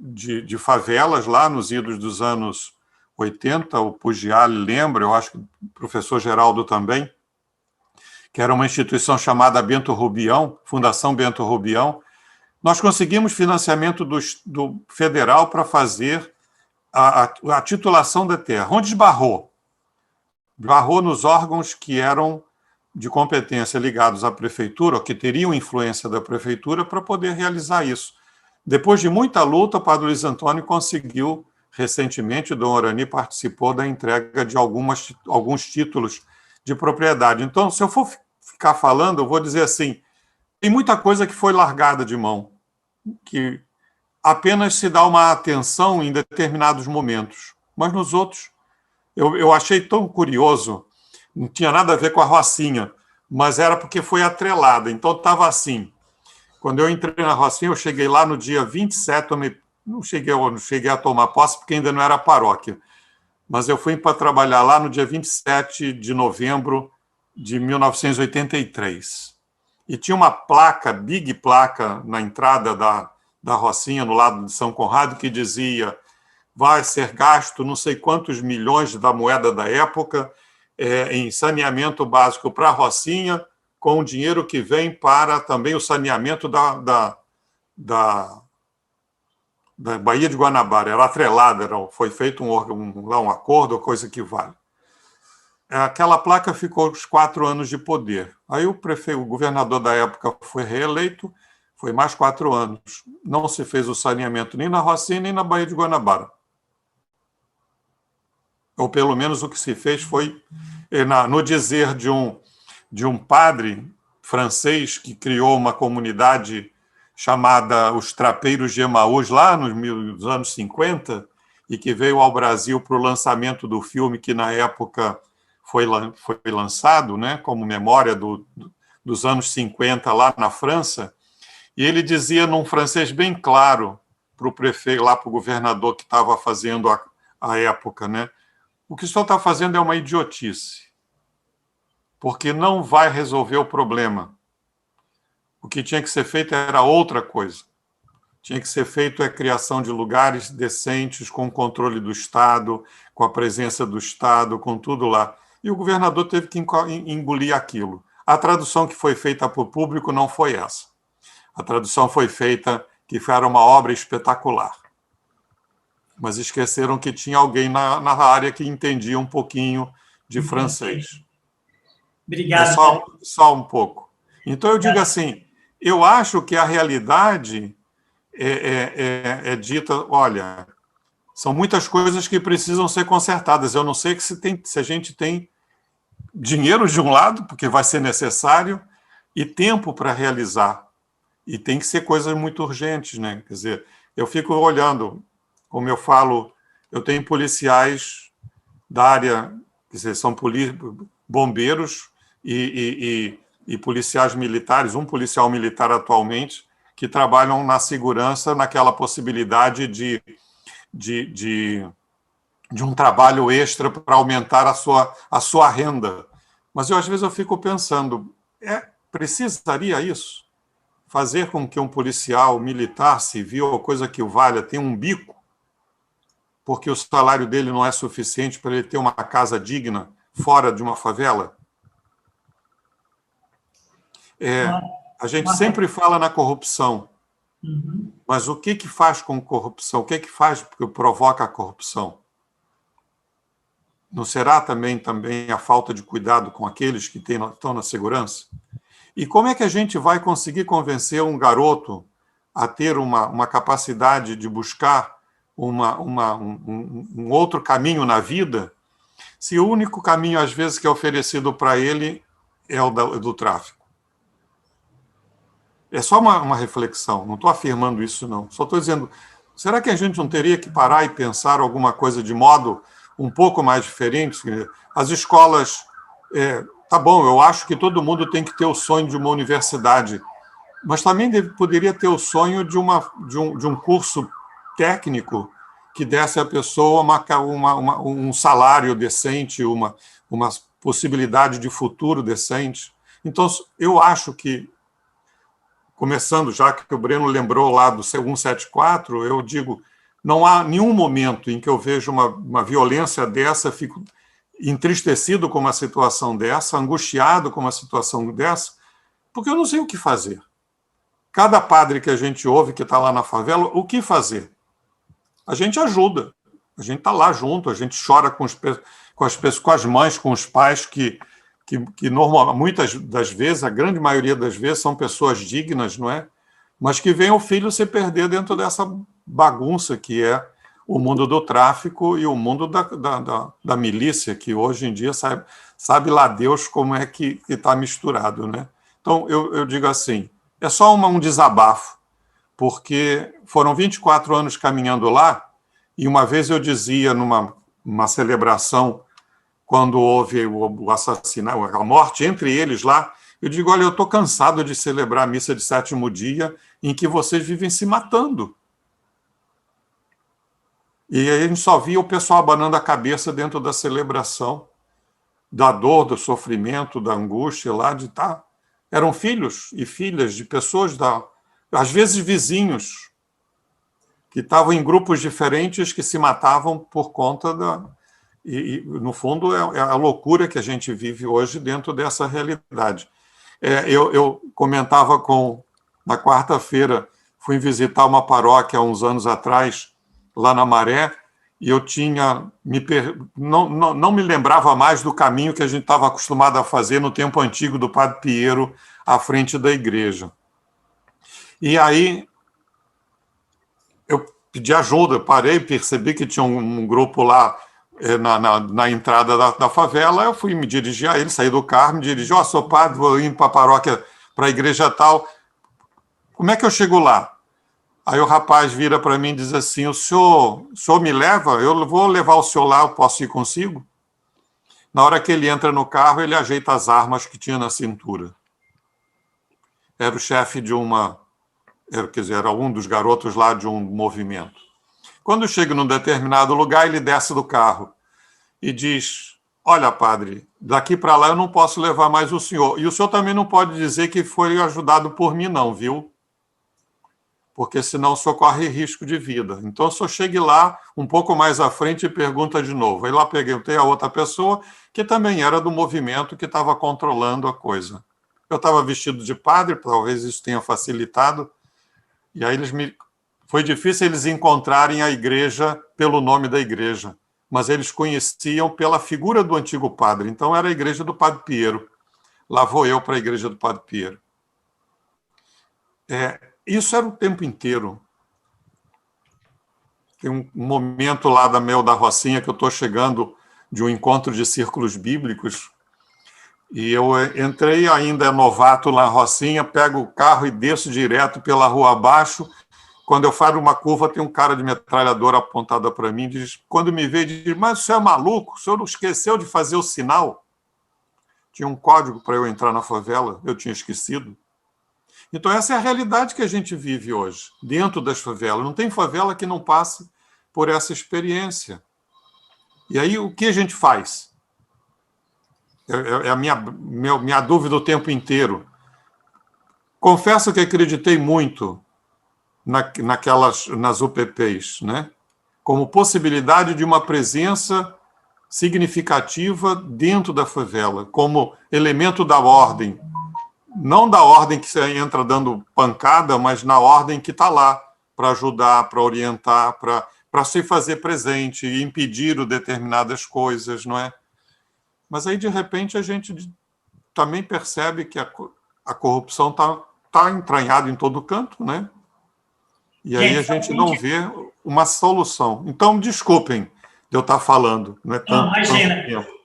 de favelas lá nos idos dos anos 80, o Pugiali lembra, eu acho que o professor Geraldo também, que era uma instituição chamada Bento Rubião, Fundação Bento Rubião. Nós conseguimos financiamento do federal para fazer a titulação da terra. Onde esbarrou? Esbarrou nos órgãos que eram de competência ligados à prefeitura, ou que teriam influência da prefeitura, para poder realizar isso. Depois de muita luta, o padre Luiz Antônio conseguiu, recentemente, o Dom Orani participou da entrega de alguns títulos de propriedade. Então, se eu for ficar falando, eu vou dizer assim, tem muita coisa que foi largada de mão, que apenas se dá uma atenção em determinados momentos, mas nos outros, eu achei tão curioso, não tinha nada a ver com a Rocinha, mas era porque foi atrelada, então estava assim, quando eu entrei na Rocinha, eu cheguei lá no dia 27, não cheguei a tomar posse, porque ainda não era paróquia, mas eu fui para trabalhar lá no dia 27 de novembro de 1983, e tinha uma placa, big placa, na entrada da Rocinha, no lado de São Conrado, que dizia, vai ser gasto não sei quantos milhões da moeda da época em saneamento básico para a Rocinha, com o dinheiro que vem para também o saneamento da Baía de Guanabara. Era atrelada, foi feito um acordo, coisa que vale. Aquela placa ficou os 4 anos de poder. Aí o governador da época foi reeleito, foi mais 4 anos. Não se fez o saneamento nem na Rocinha, nem na Baía de Guanabara. Ou pelo menos o que se fez foi, no dizer de um padre, francês que criou uma comunidade chamada os Trapeiros de Emaús, lá nos anos 50, e que veio ao Brasil para o lançamento do filme que, na época, foi lançado, né, como memória dos anos 50 lá na França. E ele dizia, num francês bem claro, para o prefeito, lá para o governador que estava fazendo a época, né, o que o senhor está fazendo é uma idiotice, porque não vai resolver o problema. O que tinha que ser feito era outra coisa. Tinha que ser feito a criação de lugares decentes, com o controle do Estado, com a presença do Estado, com tudo lá. E o governador teve que engolir aquilo. A tradução que foi feita para o público não foi essa. A tradução foi feita que era uma obra espetacular. Mas esqueceram que tinha alguém na área que entendia um pouquinho de francês. Obrigado. Só um pouco. Então, eu digo assim, eu acho que a realidade é dita, olha, são muitas coisas que precisam ser consertadas. Eu não sei se a gente tem dinheiro de um lado, porque vai ser necessário, e tempo para realizar. E tem que ser coisas muito urgentes, né? Quer dizer, eu fico olhando, como eu falo, eu tenho policiais da área, quer dizer, são bombeiros e policiais militares, um policial militar atualmente, que trabalham na segurança, naquela possibilidade de um trabalho extra para aumentar a sua renda. Mas às vezes eu fico pensando, precisaria isso? Fazer com que um policial militar, civil, ou coisa que o valha, tenha um bico, porque o salário dele não é suficiente para ele ter uma casa digna fora de uma favela? A gente sempre fala na corrupção, mas o que faz com corrupção? O que faz que provoca a corrupção? Não será também a falta de cuidado com aqueles que estão na segurança? E como é que a gente vai conseguir convencer um garoto a ter uma capacidade de buscar um outro caminho na vida, se o único caminho, às vezes, que é oferecido para ele é o do tráfico? É só uma reflexão, não estou afirmando isso, não. Só estou dizendo, será que a gente não teria que parar e pensar alguma coisa de modo um pouco mais diferente? As escolas... Tá bom, eu acho que todo mundo tem que ter o sonho de uma universidade, mas também poderia ter o sonho de um curso técnico que desse à pessoa um salário decente, uma possibilidade de futuro decente. Então, eu acho que, começando, já que o Breno lembrou lá do 174, eu digo, não há nenhum momento em que eu vejo uma violência dessa, fico entristecido com uma situação dessa, angustiado com uma situação dessa, porque eu não sei o que fazer. Cada padre que a gente ouve que está lá na favela, o que fazer? A gente ajuda, a gente está lá junto, a gente chora com as mães, com os pais que muitas das vezes, a grande maioria das vezes, são pessoas dignas, não é? Mas que veem o filho se perder dentro dessa bagunça que é o mundo do tráfico e o mundo da milícia, que hoje em dia sabe lá Deus como é que está misturado, né? Então, eu digo assim, é só um desabafo, porque foram 24 anos caminhando lá, e uma vez eu dizia numa celebração, quando houve o assassinato, a morte entre eles lá, eu digo, olha, eu estou cansado de celebrar a missa de sétimo dia em que vocês vivem se matando. E aí a gente só via o pessoal abanando a cabeça dentro da celebração, da dor, do sofrimento, da angústia lá de estar. Eram filhos e filhas de pessoas, às vezes vizinhos, que estavam em grupos diferentes que se matavam por conta E, no fundo, é a loucura que a gente vive hoje dentro dessa realidade. Eu comentava na quarta-feira, fui visitar uma paróquia há uns anos atrás, lá na Maré, e eu não me lembrava mais do caminho que a gente estava acostumado a fazer no tempo antigo do Padre Piero, à frente da igreja. E aí, eu pedi ajuda, parei, percebi que tinha um grupo lá na entrada da favela, eu fui me dirigir a ele, saí do carro, me dirigi, sou padre, vou ir para a paróquia para a igreja tal. Como é que eu chego lá? Aí o rapaz vira para mim e diz assim, o senhor me leva? Eu vou levar o senhor lá, eu posso ir consigo? Na hora que ele entra no carro, ele ajeita as armas que tinha na cintura. Era o chefe de era um dos garotos lá de um movimento. Quando chega num determinado lugar, ele desce do carro e diz, olha, padre, daqui para lá eu não posso levar mais o senhor. E o senhor também não pode dizer que foi ajudado por mim, não, viu? Porque senão o senhor corre risco de vida. Então, o senhor chegue lá um pouco mais à frente e pergunta de novo. Aí lá perguntei a outra pessoa, que também era do movimento que estava controlando a coisa. Eu estava vestido de padre, talvez isso tenha facilitado, e aí foi difícil eles encontrarem a igreja pelo nome da igreja, mas eles conheciam pela figura do antigo padre. Então, era a igreja do Padre Piero. Lá vou eu para a igreja do Padre Piero. Isso era o tempo inteiro. Tem um momento lá da Rocinha que eu estou chegando de um encontro de círculos bíblicos e eu entrei ainda novato lá na Rocinha, pego o carro e desço direto pela rua abaixo. Quando eu faço uma curva, tem um cara de metralhadora apontada para mim, quando me vê, diz, mas o senhor é maluco? O senhor não esqueceu de fazer o sinal? Tinha um código para eu entrar na favela, eu tinha esquecido. Então, essa é a realidade que a gente vive hoje, dentro das favelas. Não tem favela que não passe por essa experiência. E aí, o que a gente faz? É a minha dúvida o tempo inteiro. Confesso que acreditei muito nas UPPs, né? Como possibilidade de uma presença significativa dentro da favela, como elemento da ordem. Não da ordem que você entra dando pancada, mas na ordem que está lá, para ajudar, para orientar, para se fazer presente e impedir determinadas coisas, não é? Mas aí, de repente, a gente também percebe que a corrupção está entranhada em todo canto, né? E aí a gente não vê uma solução. Então, desculpem de eu estar falando. Não, é tanto, imagina. Tempo.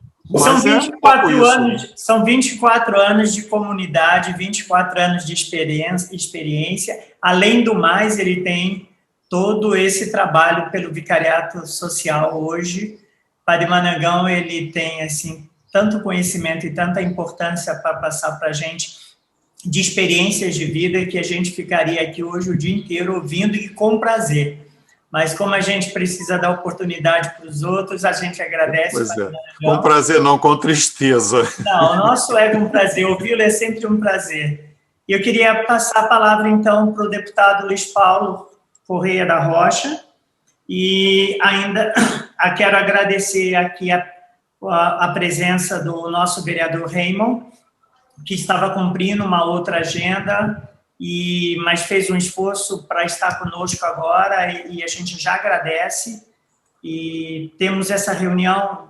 São 24 anos de comunidade, 24 anos de experiência. Além do mais, ele tem todo esse trabalho pelo vicariato social hoje. Padre Manangão, ele tem assim tanto conhecimento e tanta importância para passar para a gente de experiências de vida que a gente ficaria aqui hoje o dia inteiro ouvindo e com prazer. Mas como a gente precisa dar oportunidade para os outros, a gente agradece. Pois é. Com prazer não, com tristeza. Não, o nosso é um prazer, ouvi-lo é sempre um prazer. E eu queria passar a palavra, então, para o deputado Luiz Paulo Correia da Rocha, e ainda quero agradecer aqui a presença do nosso vereador Raymond, que estava cumprindo uma outra agenda, mas fez um esforço para estar conosco agora, e a gente já agradece. E temos essa reunião,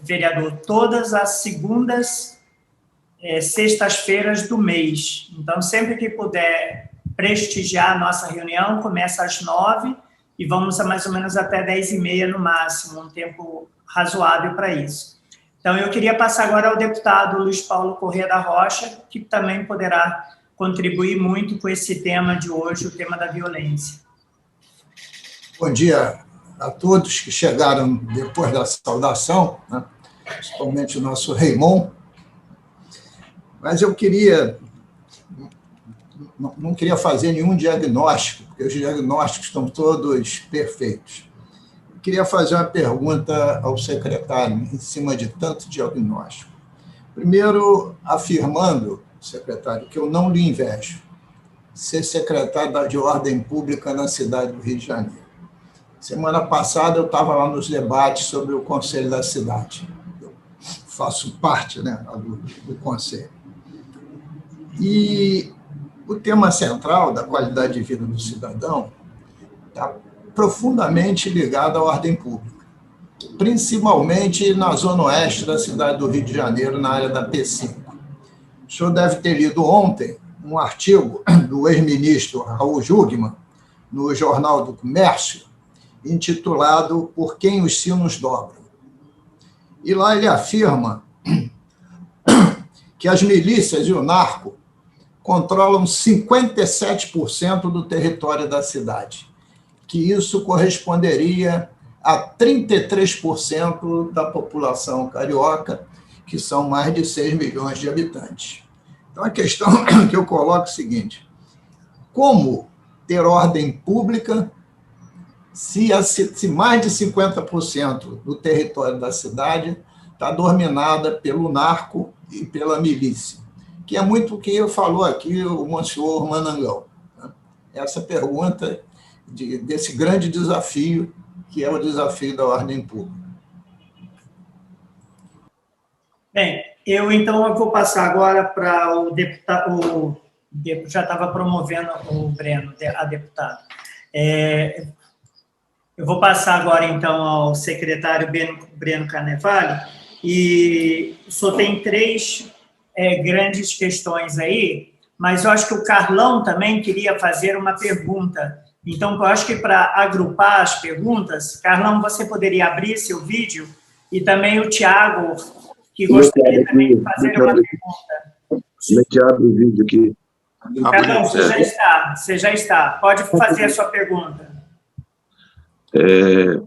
vereador, todas as segundas, sextas-feiras do mês. Então, sempre que puder prestigiar a nossa reunião, começa às 9h e vamos a mais ou menos até 10h30 no máximo, um tempo razoável para isso. Então, eu queria passar agora ao deputado Luiz Paulo Correia da Rocha, que também poderá contribuir muito com esse tema de hoje, o tema da violência. Bom dia a todos que chegaram depois da saudação, né? Principalmente o nosso Raymond. Mas eu não queria fazer nenhum diagnóstico, porque os diagnósticos estão todos perfeitos. Eu queria fazer uma pergunta ao secretário, em cima de tanto diagnóstico. Primeiro, afirmando, secretário, que eu não lhe invejo ser secretário de Ordem Pública na cidade do Rio de Janeiro. Semana passada eu estava lá nos debates sobre o Conselho da Cidade. Eu faço parte, né, do Conselho. E o tema central da qualidade de vida do cidadão está profundamente ligado à ordem pública, principalmente na zona oeste da cidade do Rio de Janeiro, na área da P5. O senhor deve ter lido ontem um artigo do ex-ministro Raul Jungmann, no Jornal do Comércio, intitulado Por Quem os Sinos Dobram. E lá ele afirma que as milícias e o narco controlam 57% do território da cidade, que isso corresponderia a 33% da população carioca, que são mais de 6 milhões de habitantes. Então, a questão que eu coloco é o seguinte: como ter ordem pública se mais de 50% do território da cidade está dominada pelo narco e pela milícia? Que é muito o que falou aqui o monsenhor Manangão. Essa pergunta desse grande desafio, que é o desafio da ordem pública. Bem, eu vou passar agora para o deputado, já estava promovendo o Breno, a deputada. Eu vou passar agora, então, ao secretário Breno Carnevale, e só tem 3 grandes questões aí, mas eu acho que o Carlão também queria fazer uma pergunta. Então, eu acho que para agrupar as perguntas, Carlão, você poderia abrir seu vídeo, e também o Tiago, que gostaria também de fazer uma pergunta. Como é que abre o vídeo aqui? Carlão, você já está. Pode fazer a sua pergunta.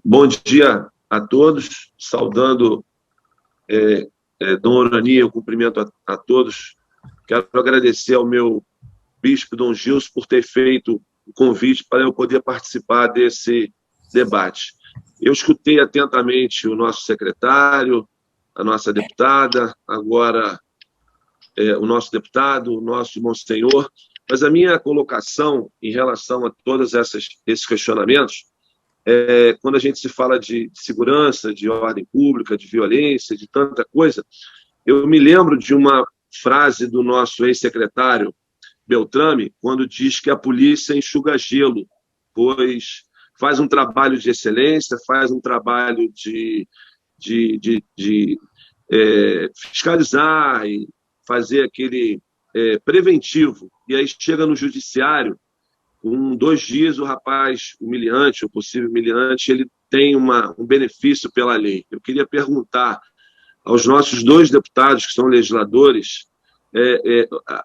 Bom dia a todos, saudando Dom Orani, eu cumprimento a todos. Quero agradecer ao meu bispo, Dom Gilson, por ter feito o convite para eu poder participar desse debate. Eu escutei atentamente o nosso secretário, a nossa deputada, agora o nosso deputado, o nosso monsenhor, mas a minha colocação em relação a todos esses questionamentos, quando a gente se fala de segurança, de ordem pública, de violência, de tanta coisa, eu me lembro de uma frase do nosso ex-secretário Beltrame, quando diz que a polícia enxuga gelo, pois faz um trabalho de excelência, faz um trabalho de fiscalizar e fazer aquele preventivo, e aí chega no judiciário, com 2 dias o rapaz humilhante, o possível humilhante, ele tem um benefício pela lei. Eu queria perguntar aos nossos 2 deputados, que são legisladores,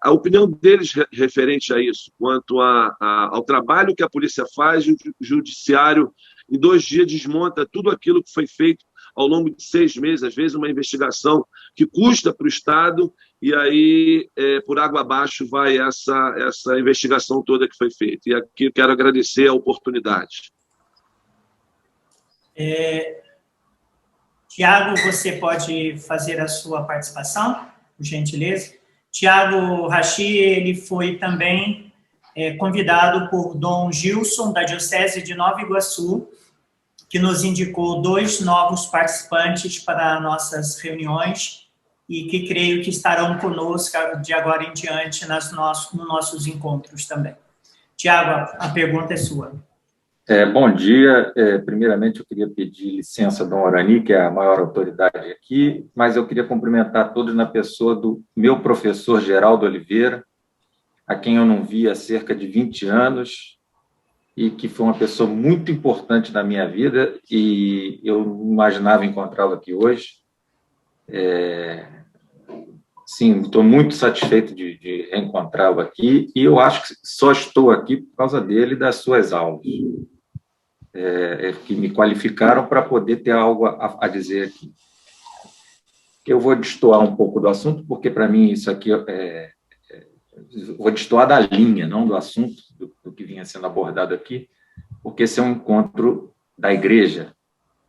a opinião deles referente a isso, quanto ao trabalho que a polícia faz, e o judiciário, em 2 dias, desmonta tudo aquilo que foi feito ao longo de 6 meses, às vezes uma investigação que custa para o Estado, e aí, por água abaixo, vai essa investigação toda que foi feita. E aqui eu quero agradecer a oportunidade. Tiago, você pode fazer a sua participação, por gentileza? Tiago Rachi, ele foi também convidado por Dom Gilson, da Diocese de Nova Iguaçu, que nos indicou 2 novos participantes para nossas reuniões e que creio que estarão conosco de agora em diante nos nossos encontros também. Tiago, a pergunta é sua. Bom dia. Primeiramente, eu queria pedir licença ao Dom Orani, que é a maior autoridade aqui, mas eu queria cumprimentar todos na pessoa do meu professor Geraldo Oliveira, a quem eu não vi há cerca de 20 anos, e que foi uma pessoa muito importante na minha vida, e eu não imaginava encontrá-lo aqui hoje. Sim, estou muito satisfeito de reencontrá-lo aqui, e eu acho que só estou aqui por causa dele e das suas aulas, que me qualificaram para poder ter algo a dizer aqui. Eu vou destoar um pouco do assunto, porque, para mim, isso aqui vou destoar da linha, não do assunto, do que vinha sendo abordado aqui, porque esse é um encontro da Igreja,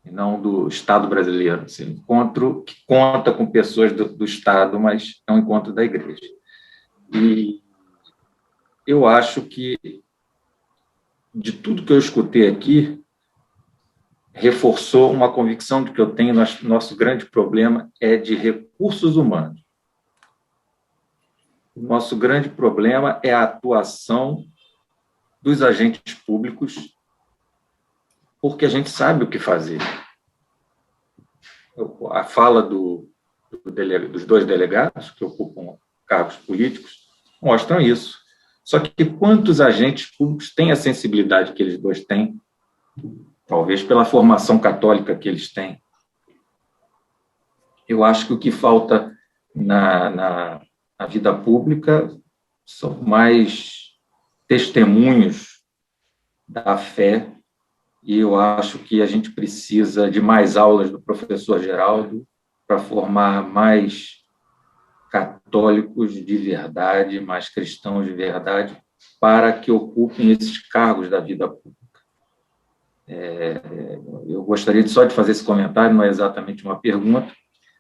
e não do Estado brasileiro. Esse é um encontro que conta com pessoas do Estado, mas é um encontro da Igreja. E eu acho que, de tudo que eu escutei aqui, reforçou uma convicção de que eu tenho. Nosso grande problema é de recursos humanos. O nosso grande problema é a atuação dos agentes públicos, porque a gente sabe o que fazer. A fala dos 2 delegados, que ocupam cargos políticos, mostram isso. Só que quantos agentes públicos têm a sensibilidade que eles 2 têm? Talvez pela formação católica que eles têm. Eu acho que o que falta na vida pública são mais testemunhos da fé, e eu acho que a gente precisa de mais aulas do professor Geraldo para formar mais católicos de verdade, mais cristãos de verdade, para que ocupem esses cargos da vida pública. Eu gostaria só de fazer esse comentário, não é exatamente uma pergunta.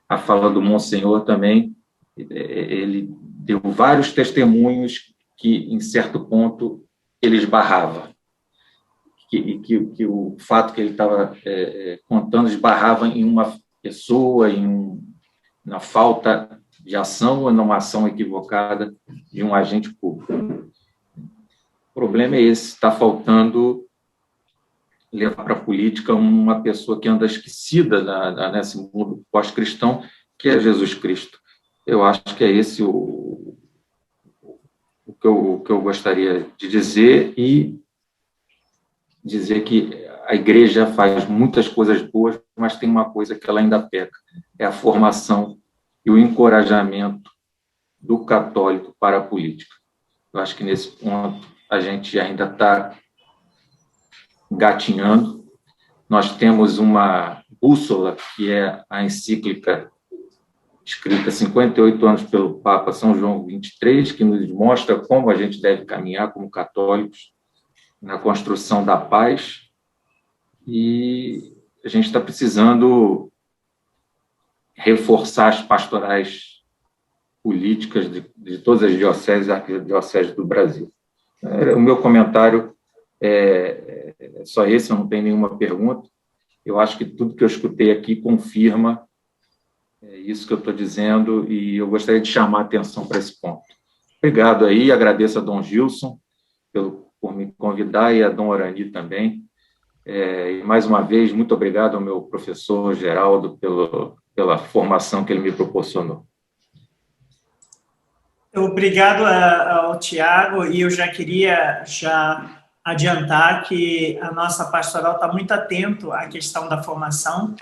A fala do Monsenhor também, ele deu vários testemunhos que, em certo ponto, ele esbarrava. Que o fato que ele estava contando esbarrava em uma pessoa, na falta de ação ou numa ação equivocada de um agente público. O problema é esse, está faltando levar para a política uma pessoa que anda esquecida nesse mundo pós-cristão, que é Jesus Cristo. Eu acho que é esse o que eu gostaria de dizer, e dizer que a igreja faz muitas coisas boas, mas tem uma coisa que ela ainda peca, é a formação e o encorajamento do católico para a política. Eu acho que nesse ponto a gente ainda está engatinhando. Nós temos uma bússola, que é a encíclica escrita 58 anos pelo Papa São João XXIII, que nos mostra como a gente deve caminhar como católicos na construção da paz, e a gente está precisando reforçar as pastorais políticas de todas as dioceses e arquidioceses do Brasil. O meu comentário é só esse, eu não tenho nenhuma pergunta. Eu acho que tudo que eu escutei aqui confirma isso que eu estou dizendo, e eu gostaria de chamar a atenção para esse ponto. Obrigado aí, agradeço a Dom Gilson por me convidar, e a Dom Orani também. E, mais uma vez, muito obrigado ao meu professor Geraldo pela formação que ele me proporcionou. Obrigado ao Tiago, e eu já queria adiantar que a nossa pastoral está muito atento à questão da formação,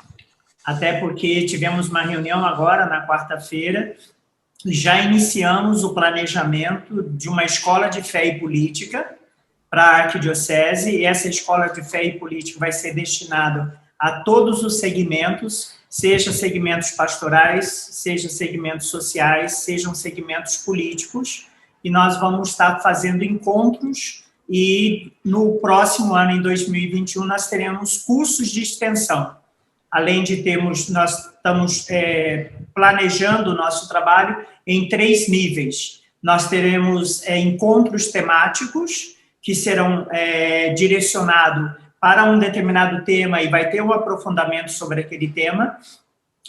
até porque tivemos uma reunião agora, na quarta-feira, já iniciamos o planejamento de uma escola de fé e política para a arquidiocese, e essa escola de fé e política vai ser destinada a todos os segmentos, seja segmentos pastorais, seja segmentos sociais, sejam segmentos políticos, e nós vamos estar fazendo encontros, e no próximo ano, em 2021, nós teremos cursos de extensão. Além de nós estamos planejando o nosso trabalho em 3 níveis. Nós teremos encontros temáticos, que serão direcionados para um determinado tema, e vai ter um aprofundamento sobre aquele tema.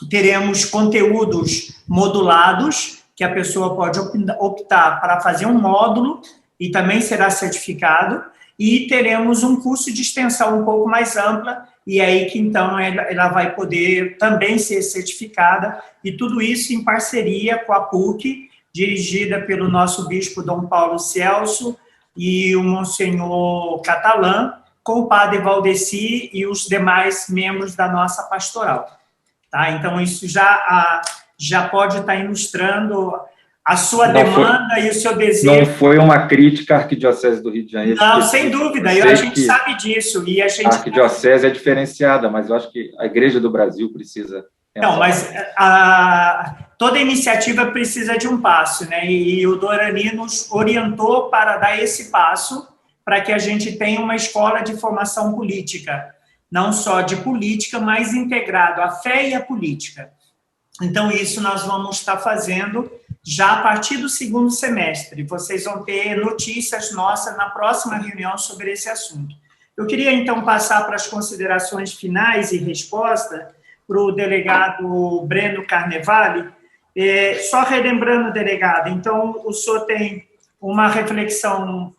Teremos conteúdos modulados, que a pessoa pode optar para fazer um módulo, e também será certificado, e teremos um curso de extensão um pouco mais ampla, e aí que então ela vai poder também ser certificada, e tudo isso em parceria com a PUC, dirigida pelo nosso bispo Dom Paulo Celso e o Monsenhor Catalã, com o padre Valdeci e os demais membros da nossa pastoral. Tá? Então, isso já pode estar ilustrando a sua demanda e o seu desejo. Não foi uma crítica à Arquidiocese do Rio de Janeiro. Não, sem dúvida, a gente sabe disso. E a Arquidiocese é diferenciada, mas eu acho que a Igreja do Brasil precisa... Não, mas toda iniciativa precisa de um passo, né? E o Dorani nos orientou para dar esse passo, para que a gente tenha uma escola de formação política, não só de política, mas integrado à fé e à política. Então, isso nós vamos estar fazendo já a partir do 2º semestre. Vocês vão ter notícias nossas na próxima reunião sobre esse assunto. Eu queria, então, passar para as considerações finais e resposta para o delegado Breno Carnevale. Só relembrando, delegado, então, o senhor tem uma reflexão,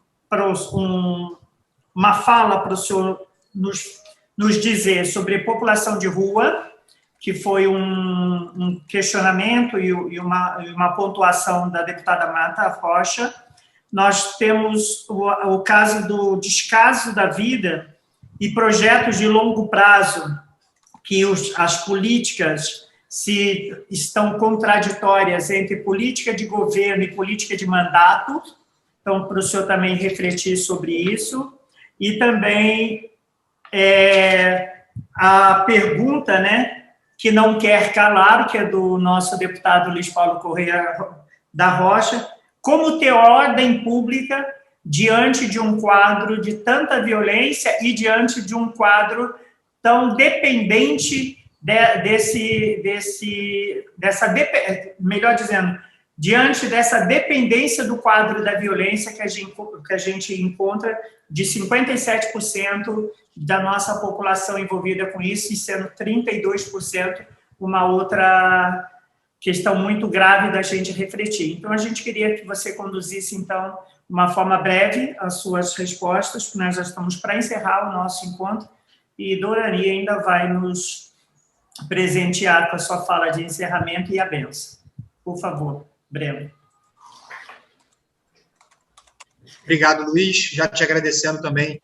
uma fala para o senhor nos dizer sobre população de rua, que foi um questionamento e uma pontuação da deputada Marta Rocha. Nós temos o caso do descaso da vida e projetos de longo prazo, que as políticas estão contraditórias entre política de governo e política de mandato, Então, para o senhor também refletir sobre isso. E também a pergunta, né, que não quer calar, que é do nosso deputado Luiz Paulo Correia da Rocha: como ter ordem pública diante de um quadro de tanta violência e diante de um quadro tão dependente melhor dizendo, diante dessa dependência do quadro da violência que a gente encontra de 57% da nossa população envolvida com isso, e sendo 32% uma outra questão muito grave da gente refletir. Então, a gente queria que você conduzisse, então, de uma forma breve as suas respostas, porque nós já estamos para encerrar o nosso encontro, e Dorani ainda vai nos presentear com a sua fala de encerramento e a bênção. Por favor, Breno. Obrigado, Luiz. Já te agradecendo também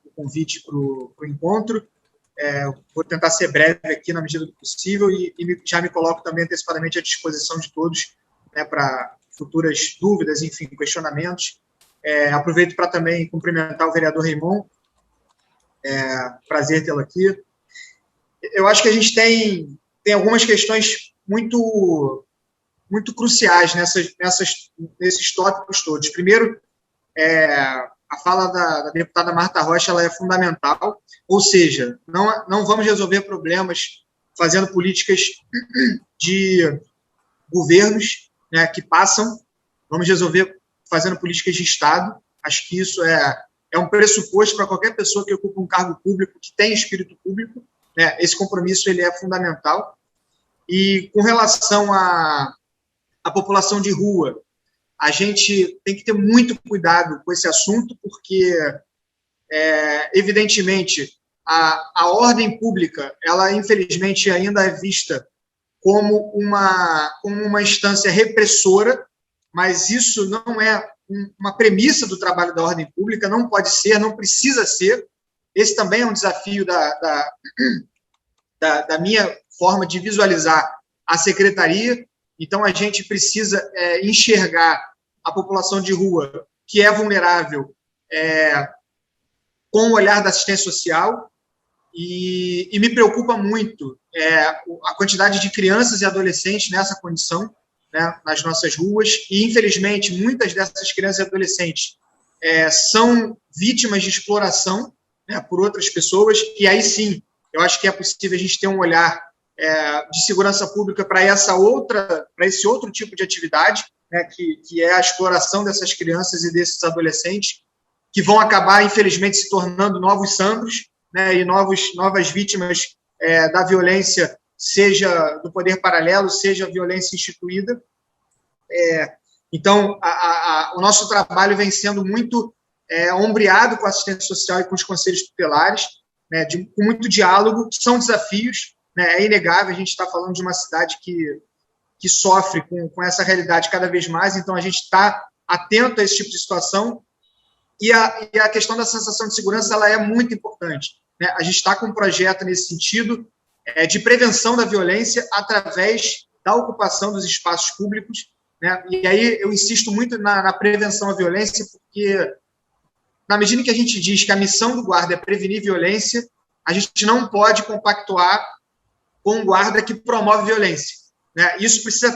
o convite para o encontro. Vou tentar ser breve aqui na medida do possível e já me coloco também antecipadamente à disposição de todos, né, para futuras dúvidas, enfim, questionamentos. Aproveito para também cumprimentar o vereador Raimon. Prazer tê-lo aqui. Eu acho que a gente tem algumas questões muito cruciais nesses tópicos todos. Primeiro, a fala da deputada Marta Rocha, ela é fundamental, ou seja, não vamos resolver problemas fazendo políticas de governos, né, que passam, vamos resolver fazendo políticas de Estado. Acho que isso é um pressuposto para qualquer pessoa que ocupa um cargo público, que tem espírito público, né? Esse compromisso ele é fundamental. E com relação à população de rua, a gente tem que ter muito cuidado com esse assunto, porque, evidentemente, a ordem pública, ela, infelizmente, ainda é vista como uma instância repressora, mas isso não é uma premissa do trabalho da ordem pública, não pode ser, não precisa ser. Esse também é um desafio da minha forma de visualizar a secretaria. Então, a gente precisa enxergar a população de rua, que é vulnerável, com o olhar da assistência social, e me preocupa muito a quantidade de crianças e adolescentes nessa condição, né, nas nossas ruas, e, infelizmente, muitas dessas crianças e adolescentes são vítimas de exploração, né, por outras pessoas, e aí sim, eu acho que é possível a gente ter um olhar de segurança pública para esse outro tipo de atividade, né, que é a exploração dessas crianças e desses adolescentes, que vão acabar, infelizmente, se tornando novos Sandros, né, e novas vítimas da violência, seja do poder paralelo, seja a violência instituída. Então, o nosso trabalho vem sendo muito ombreado com a assistência social e com os conselhos tutelares, né, com muito diálogo. São desafios, né, é inegável, a gente está falando de uma cidade que sofre com essa realidade cada vez mais, então a gente está atento a esse tipo de situação, e a questão da sensação de segurança, ela é muito importante, né? A gente está com um projeto nesse sentido, de prevenção da violência através da ocupação dos espaços públicos, né? E aí eu insisto muito na prevenção à violência, porque na medida que a gente diz que a missão do guarda é prevenir violência, a gente não pode compactuar com um guarda que promove violência, né? Isso precisa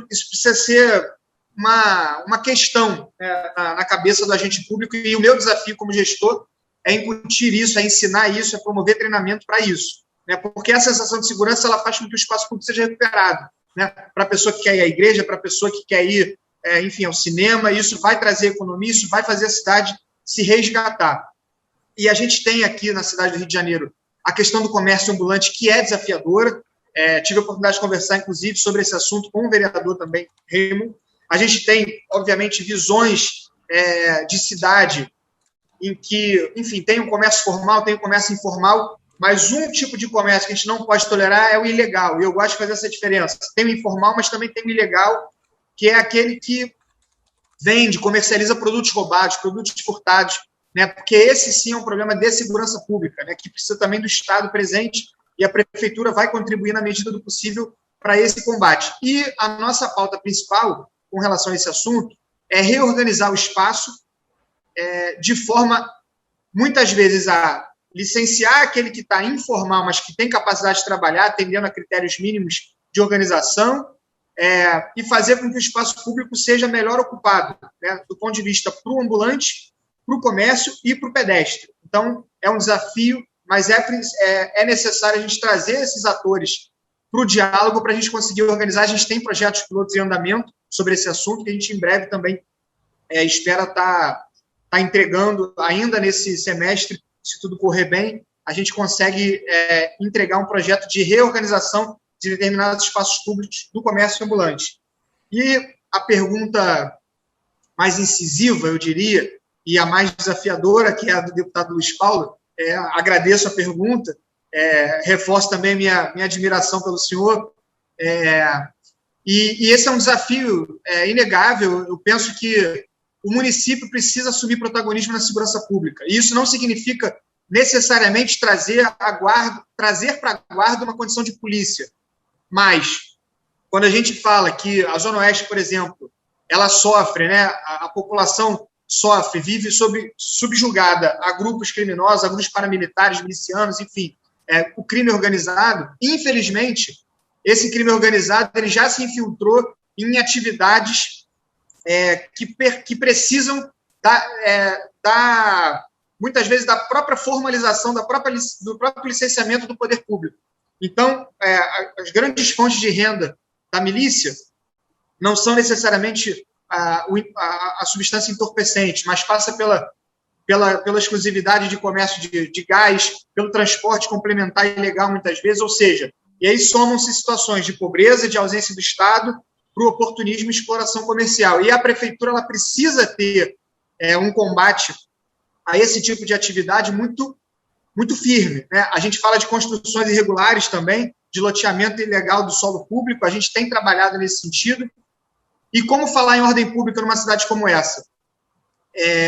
isso precisa ser uma questão, né, na cabeça do agente público, e o meu desafio como gestor é incutir isso, é ensinar isso, é promover treinamento para isso, né? Porque a sensação de segurança, ela faz com que o espaço público seja recuperado, né? Para a pessoa que quer ir à igreja, para a pessoa que quer ir, enfim, ao cinema, isso vai trazer economia, isso vai fazer a cidade se resgatar. E a gente tem aqui na cidade do Rio de Janeiro a questão do comércio ambulante, que é desafiadora. Tive a oportunidade de conversar, inclusive, sobre esse assunto com o vereador também, Raimon. A gente tem, obviamente, visões de cidade em que, enfim, tem o comércio formal, tem o comércio informal, mas um tipo de comércio que a gente não pode tolerar é o ilegal, e eu gosto de fazer essa diferença. Tem o informal, mas também tem o ilegal, que é aquele que vende, comercializa produtos roubados, produtos furtados, né? Porque esse sim é um problema de segurança pública, né? Que precisa também do Estado presente, e a Prefeitura vai contribuir na medida do possível para esse combate. E a nossa pauta principal, com relação a esse assunto, reorganizar o espaço de forma, muitas vezes, a licenciar aquele que está informal, mas que tem capacidade de trabalhar, atendendo a critérios mínimos de organização, e fazer com que o espaço público seja melhor ocupado, né, do ponto de vista para o ambulante, para o comércio e para o pedestre. Então, é um desafio, mas é necessário a gente trazer esses atores para o diálogo, para a gente conseguir organizar. A gente tem projetos pilotos em andamento sobre esse assunto, que a gente em breve também espera estar entregando ainda nesse semestre, se tudo correr bem, a gente consegue entregar um projeto de reorganização de determinados espaços públicos do comércio ambulante. E a pergunta mais incisiva, eu diria, e a mais desafiadora, que é a do deputado Luiz Paulo, agradeço a pergunta, reforço também minha admiração pelo senhor, e esse é um desafio inegável. Eu penso que o município precisa assumir protagonismo na segurança pública, e isso não significa necessariamente trazer para a guarda uma condição de polícia, mas quando a gente fala que a Zona Oeste, por exemplo, ela sofre, né, a população sofre, vive subjugada a grupos criminosos, a grupos paramilitares, milicianos, enfim, o crime organizado, infelizmente, esse crime organizado ele já se infiltrou em atividades que precisam muitas vezes da própria formalização, do próprio licenciamento do poder público. Então, as grandes fontes de renda da milícia não são necessariamente a substância entorpecente, mas passa pela exclusividade de comércio de gás, pelo transporte complementar ilegal, muitas vezes, ou seja, e aí somam-se situações de pobreza, de ausência do Estado, para o oportunismo e exploração comercial. E a prefeitura ela precisa ter um combate a esse tipo de atividade muito, muito firme, né? A gente fala de construções irregulares também, de loteamento ilegal do solo público, a gente tem trabalhado nesse sentido. E como falar em ordem pública numa cidade como essa?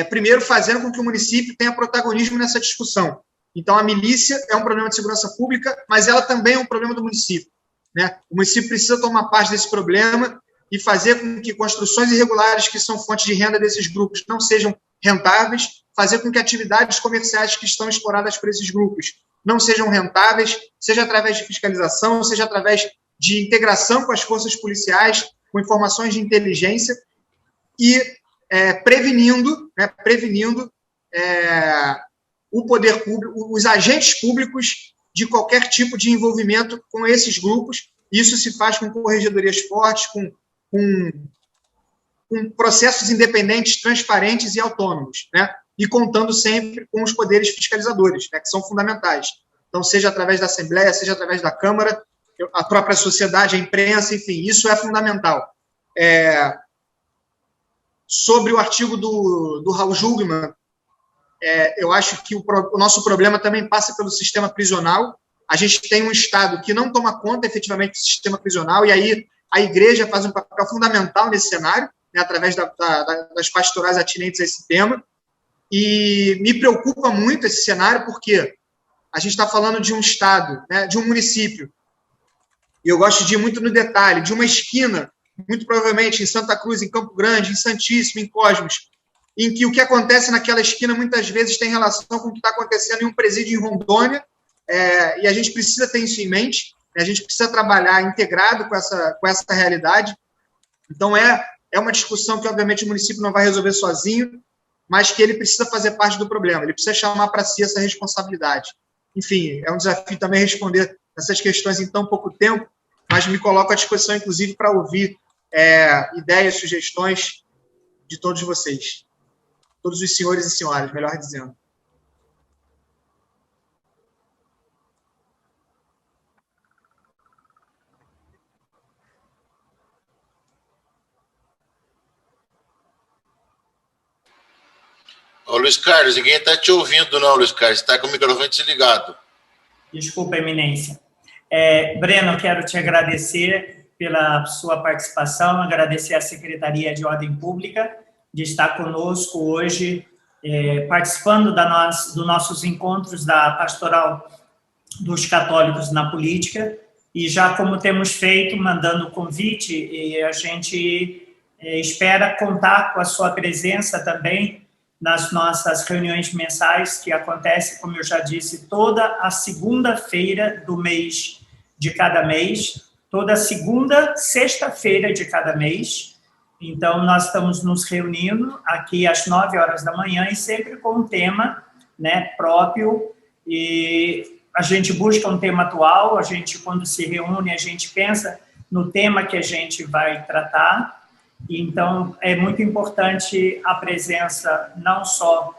Primeiro, fazendo com que o município tenha protagonismo nessa discussão. Então, a milícia é um problema de segurança pública, mas ela também é um problema do município, né? O município precisa tomar parte desse problema e fazer com que construções irregulares, que são fontes de renda desses grupos, não sejam rentáveis, fazer com que atividades comerciais que estão exploradas por esses grupos não sejam rentáveis, seja através de fiscalização, seja através de integração com as forças policiais, com informações de inteligência e prevenindo o poder público, os agentes públicos de qualquer tipo de envolvimento com esses grupos. Isso se faz com corregedorias fortes, com processos independentes, transparentes e autônomos, né? E contando sempre com os poderes fiscalizadores, né, que são fundamentais. Então, seja através da Assembleia, seja através da Câmara, a própria sociedade, a imprensa, enfim, isso é fundamental. Sobre o artigo do Raul Jungmann, eu acho que o nosso problema também passa pelo sistema prisional. A gente tem um Estado que não toma conta efetivamente do sistema prisional, e aí a igreja faz um papel fundamental nesse cenário, né, através das pastorais atinentes a esse tema. E me preocupa muito esse cenário, porque a gente está falando de um Estado, né, de um município, e eu gosto de ir muito no detalhe, de uma esquina, muito provavelmente em Santa Cruz, em Campo Grande, em Santíssimo, em Cosmos, em que o que acontece naquela esquina muitas vezes tem relação com o que está acontecendo em um presídio em Rondônia, e a gente precisa ter isso em mente, né, a gente precisa trabalhar integrado com essa realidade. Então, é uma discussão que, obviamente, o município não vai resolver sozinho, mas que ele precisa fazer parte do problema, ele precisa chamar para si essa responsabilidade. Enfim, é um desafio também responder essas questões em tão pouco tempo, mas me coloco à disposição, inclusive, para ouvir ideias, sugestões de todos vocês. Todos os senhores e senhoras, melhor dizendo. Ô, Luiz Carlos, ninguém está te ouvindo, não, Luiz Carlos. Você está com o microfone desligado. Desculpa, Eminência. Breno, quero te agradecer pela sua participação, agradecer à Secretaria de Ordem Pública de estar conosco hoje, participando dos nossos encontros da Pastoral dos Católicos na Política, e já como temos feito, mandando o convite, e a gente espera contar com a sua presença também nas nossas reuniões mensais, que acontecem, como eu já disse, toda a segunda-feira do mês de cada mês, toda segunda, sexta-feira de cada mês. Então, nós estamos nos reunindo aqui às 9 horas da manhã e sempre com um tema, né, próprio, e a gente busca um tema atual, a gente, quando se reúne, a gente pensa no tema que a gente vai tratar. Então, é muito importante a presença não só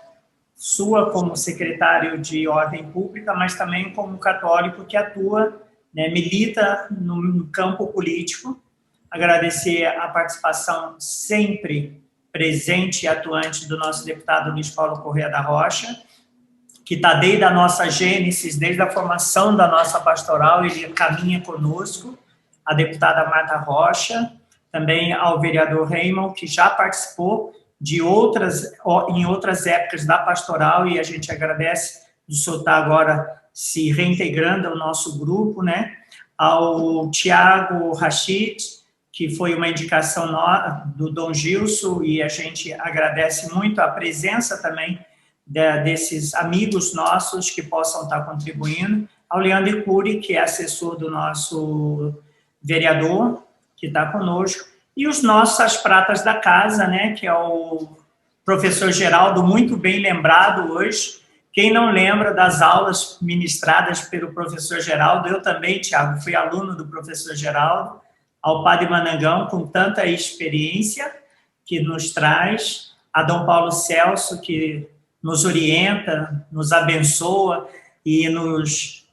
sua como secretário de Ordem Pública, mas também como católico que atua, né, milita no campo político. Agradecer a participação sempre presente e atuante do nosso deputado Luiz Paulo Corrêa da Rocha, que está desde a nossa gênesis, desde a formação da nossa pastoral, ele caminha conosco, a deputada Marta Rocha, também ao vereador Raymond, que já participou em outras épocas da pastoral, e a gente agradece de senhor estar agora se reintegrando ao nosso grupo, né? Ao Tiago Rachid, que foi uma indicação do Dom Gilson, e a gente agradece muito a presença também desses amigos nossos que possam estar contribuindo, ao Leandro Cury, que é assessor do nosso vereador, que está conosco, e os nossas pratas da casa, né, que é o professor Geraldo, muito bem lembrado hoje. Quem não lembra das aulas ministradas pelo professor Geraldo, eu também, Tiago, fui aluno do professor Geraldo, ao padre Manangão, com tanta experiência que nos traz, a Dom Paulo Celso, que nos orienta, nos abençoa e nos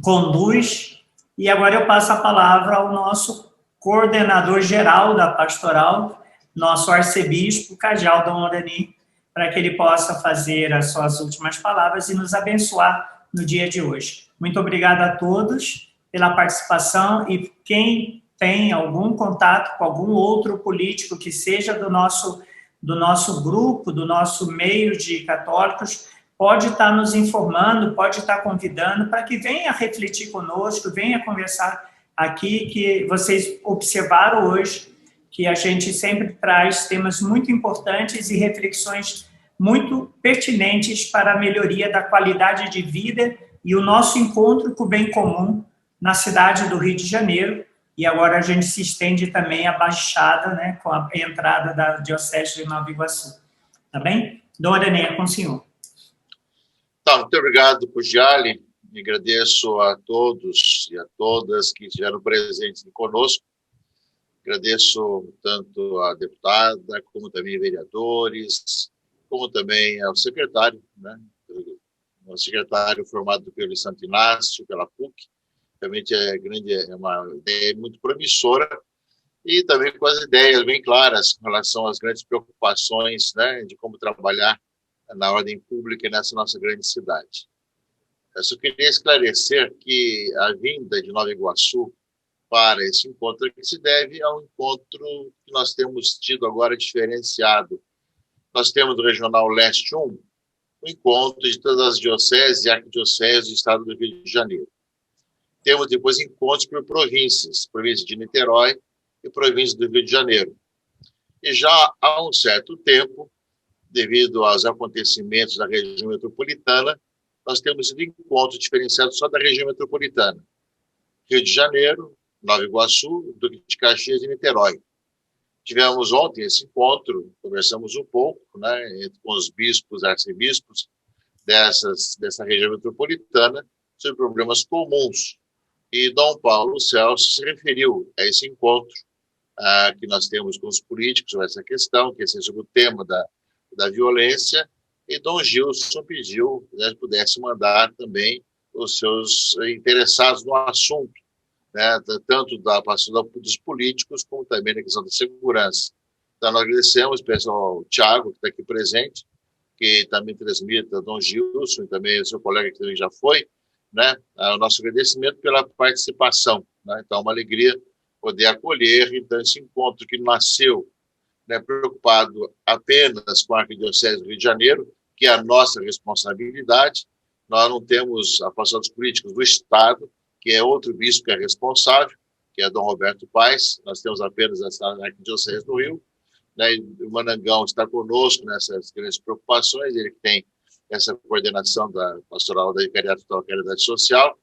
conduz. E agora eu passo a palavra ao nosso coordenador geral da pastoral, nosso arcebispo, Cajal Dom Orani, para que ele possa fazer as suas últimas palavras e nos abençoar no dia de hoje. Muito obrigado a todos pela participação, e quem tem algum contato com algum outro político que seja do nosso grupo, do nosso meio de católicos, pode estar nos informando, pode estar convidando para que venha refletir conosco, venha conversar aqui, que vocês observaram hoje, que a gente sempre traz temas muito importantes e reflexões muito pertinentes para a melhoria da qualidade de vida e o nosso encontro com o bem comum na cidade do Rio de Janeiro. E agora a gente se estende também à Baixada, né, com a entrada da Diocese de Nova Iguaçu. Tá bem? Dom Orani, é com o senhor. Tá, muito obrigado, Pugiali. Agradeço a todos e a todas que estiveram presentes conosco. Agradeço tanto a deputada, como também vereadores, como também ao secretário, né? O secretário formado pelo Santo Inácio, pela PUC. Realmente é uma ideia muito promissora, e também com as ideias bem claras com relação às grandes preocupações, né, de como trabalhar na ordem pública nessa nossa grande cidade. Eu só queria esclarecer que a vinda de Nova Iguaçu para esse encontro que se deve ao encontro que nós temos tido agora diferenciado. Nós temos no Regional Leste 1 o encontro de todas as dioceses e arquidioceses do estado do Rio de Janeiro. Temos depois encontros por províncias, província de Niterói e província do Rio de Janeiro. E já há um certo tempo, devido aos acontecimentos da região metropolitana, nós temos tido encontros diferenciados só da região metropolitana. Rio de Janeiro, Nova Iguaçu, Duque de Caxias e Niterói. Tivemos ontem esse encontro, conversamos um pouco, né, com os bispos, arcebispos dessa região metropolitana, sobre problemas comuns. E Dom Paulo Celso se referiu a esse encontro que nós temos com os políticos sobre essa questão, que é sobre o tema da violência, e Dom Gilson pediu que pudesse mandar também os seus interessados no assunto, né, tanto da parte dos políticos, como também na questão da segurança. Então, nós agradecemos, ao Tiago, que está aqui presente, que também transmite a Dom Gilson, e também o seu colega que também já foi, né, o nosso agradecimento pela participação, né? Então, uma alegria poder acolher, então, esse encontro que nasceu, né, preocupado apenas com a Arquidiocese do Rio de Janeiro, que é a nossa responsabilidade. Nós não temos a pastoral dos políticos do Estado, que é outro bispo que é responsável, que é Dom Roberto Paes. Nós temos apenas essa Arquidiocese do Rio, né? O Manangão está conosco nessas grandes preocupações, ele tem essa coordenação da pastoral da Vicariato da Caridade Social,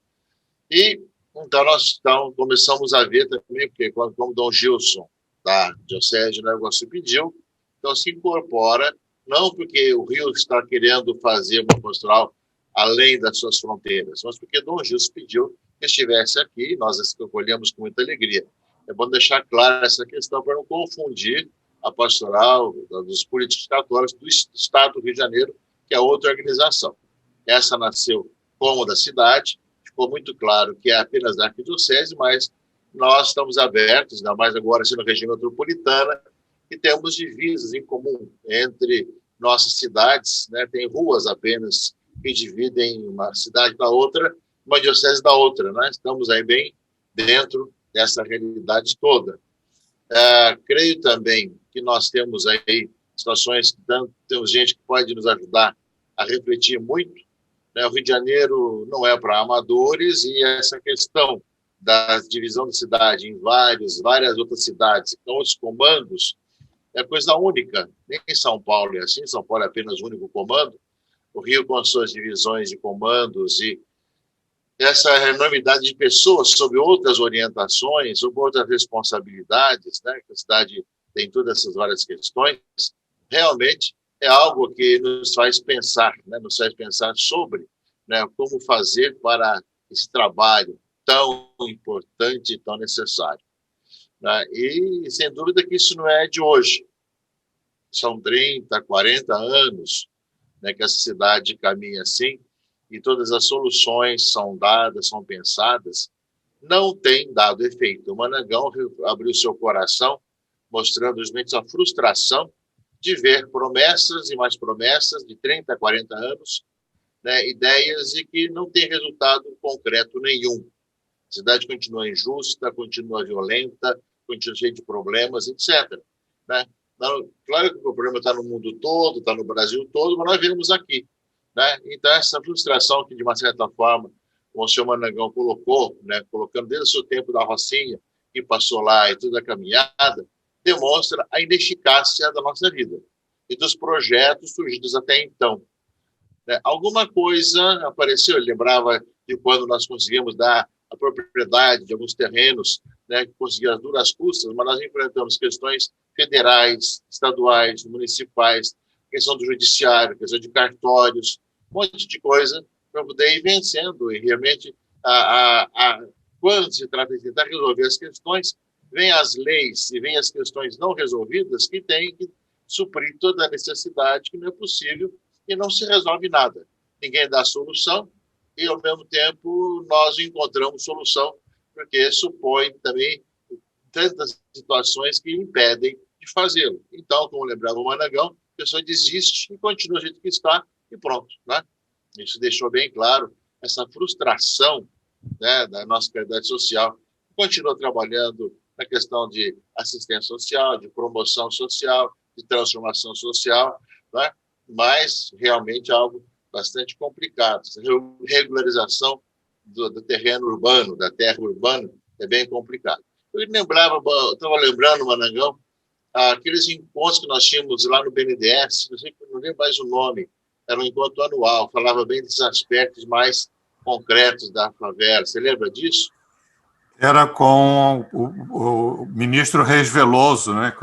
e então nós começamos a ver também, porque como Dom Gilson, da Diocese de Nova Iguaçu, pediu, então se incorpora, não porque o Rio está querendo fazer uma pastoral além das suas fronteiras, mas porque Dom Gilson pediu que estivesse aqui, nós acolhemos com muita alegria. É bom deixar clara essa questão para não confundir a pastoral dos políticos católicos do Estado do Rio de Janeiro, que é outra organização. Essa nasceu como da cidade, ficou muito claro que é apenas da arquidiocese, mas nós estamos abertos, ainda mais agora sendo região metropolitana, e temos divisas em comum entre nossas cidades, né? Tem ruas apenas que dividem uma cidade da outra, uma diocese da outra, né? Estamos aí bem dentro dessa realidade toda. Creio também que nós temos aí situações que temos gente que pode nos ajudar a refletir muito, né? O Rio de Janeiro não é para amadores, e essa questão da divisão da cidade em várias outras cidades, com outros comandos, é coisa única. Nem em São Paulo é assim, São Paulo é apenas o único comando, o Rio com as suas divisões de comandos e essa enormidade de pessoas sob outras orientações, sob outras responsabilidades, né, que a cidade tem todas essas várias questões, realmente é algo que nos faz pensar, né, nos faz pensar sobre, né, como fazer para esse trabalho tão importante e tão necessário. Né? E, sem dúvida, que isso não é de hoje. São 30, 40 anos, né, que essa cidade caminha assim, e todas as soluções são dadas, são pensadas, não tem dado efeito. O Manangão abriu seu coração, mostrando justamente a frustração de ver promessas e mais promessas de 30, 40 anos, né, ideias e que não tem resultado concreto nenhum. A cidade continua injusta, continua violenta, continua cheia de problemas, etc. Né? Claro que o problema está no mundo todo, está no Brasil todo, mas nós vemos aqui. Né? Então, essa frustração que, de uma certa forma, o senhor Manangão colocou, né, colocando desde o seu tempo da Rocinha, que passou lá e toda a caminhada, demonstra a ineficácia da nossa vida e dos projetos surgidos até então. Né? Alguma coisa apareceu, ele lembrava de quando nós conseguimos dar a propriedade de alguns terrenos, né, que conseguiram as duras custas, mas nós enfrentamos questões federais, estaduais, municipais, questão do judiciário, questão de cartórios, um monte de coisa para poder ir vencendo. E realmente, quando se trata de tentar resolver as questões, vem as leis e vem as questões não resolvidas que têm que suprir toda a necessidade, que não é possível, e não se resolve nada. Ninguém dá solução, e, ao mesmo tempo, nós encontramos solução, porque supõe também tantas situações que impedem de fazê-lo. Então, como lembrava o Manangão, a pessoa desiste e continua do jeito que está, e pronto. Né? Isso deixou bem claro essa frustração, né, da nossa caridade social. Continua trabalhando na questão de assistência social, de promoção social, de transformação social, né? Mas realmente é algo bastante complicado. A regularização do terreno urbano, da terra urbana, é bem complicado. Eu estava lembrando, Manangão, aqueles encontros que nós tínhamos lá no BNDES, não lembro mais o nome, era um encontro anual, falava bem desses aspectos mais concretos da favela. Você lembra disso? Era com o ministro Reis Veloso, né,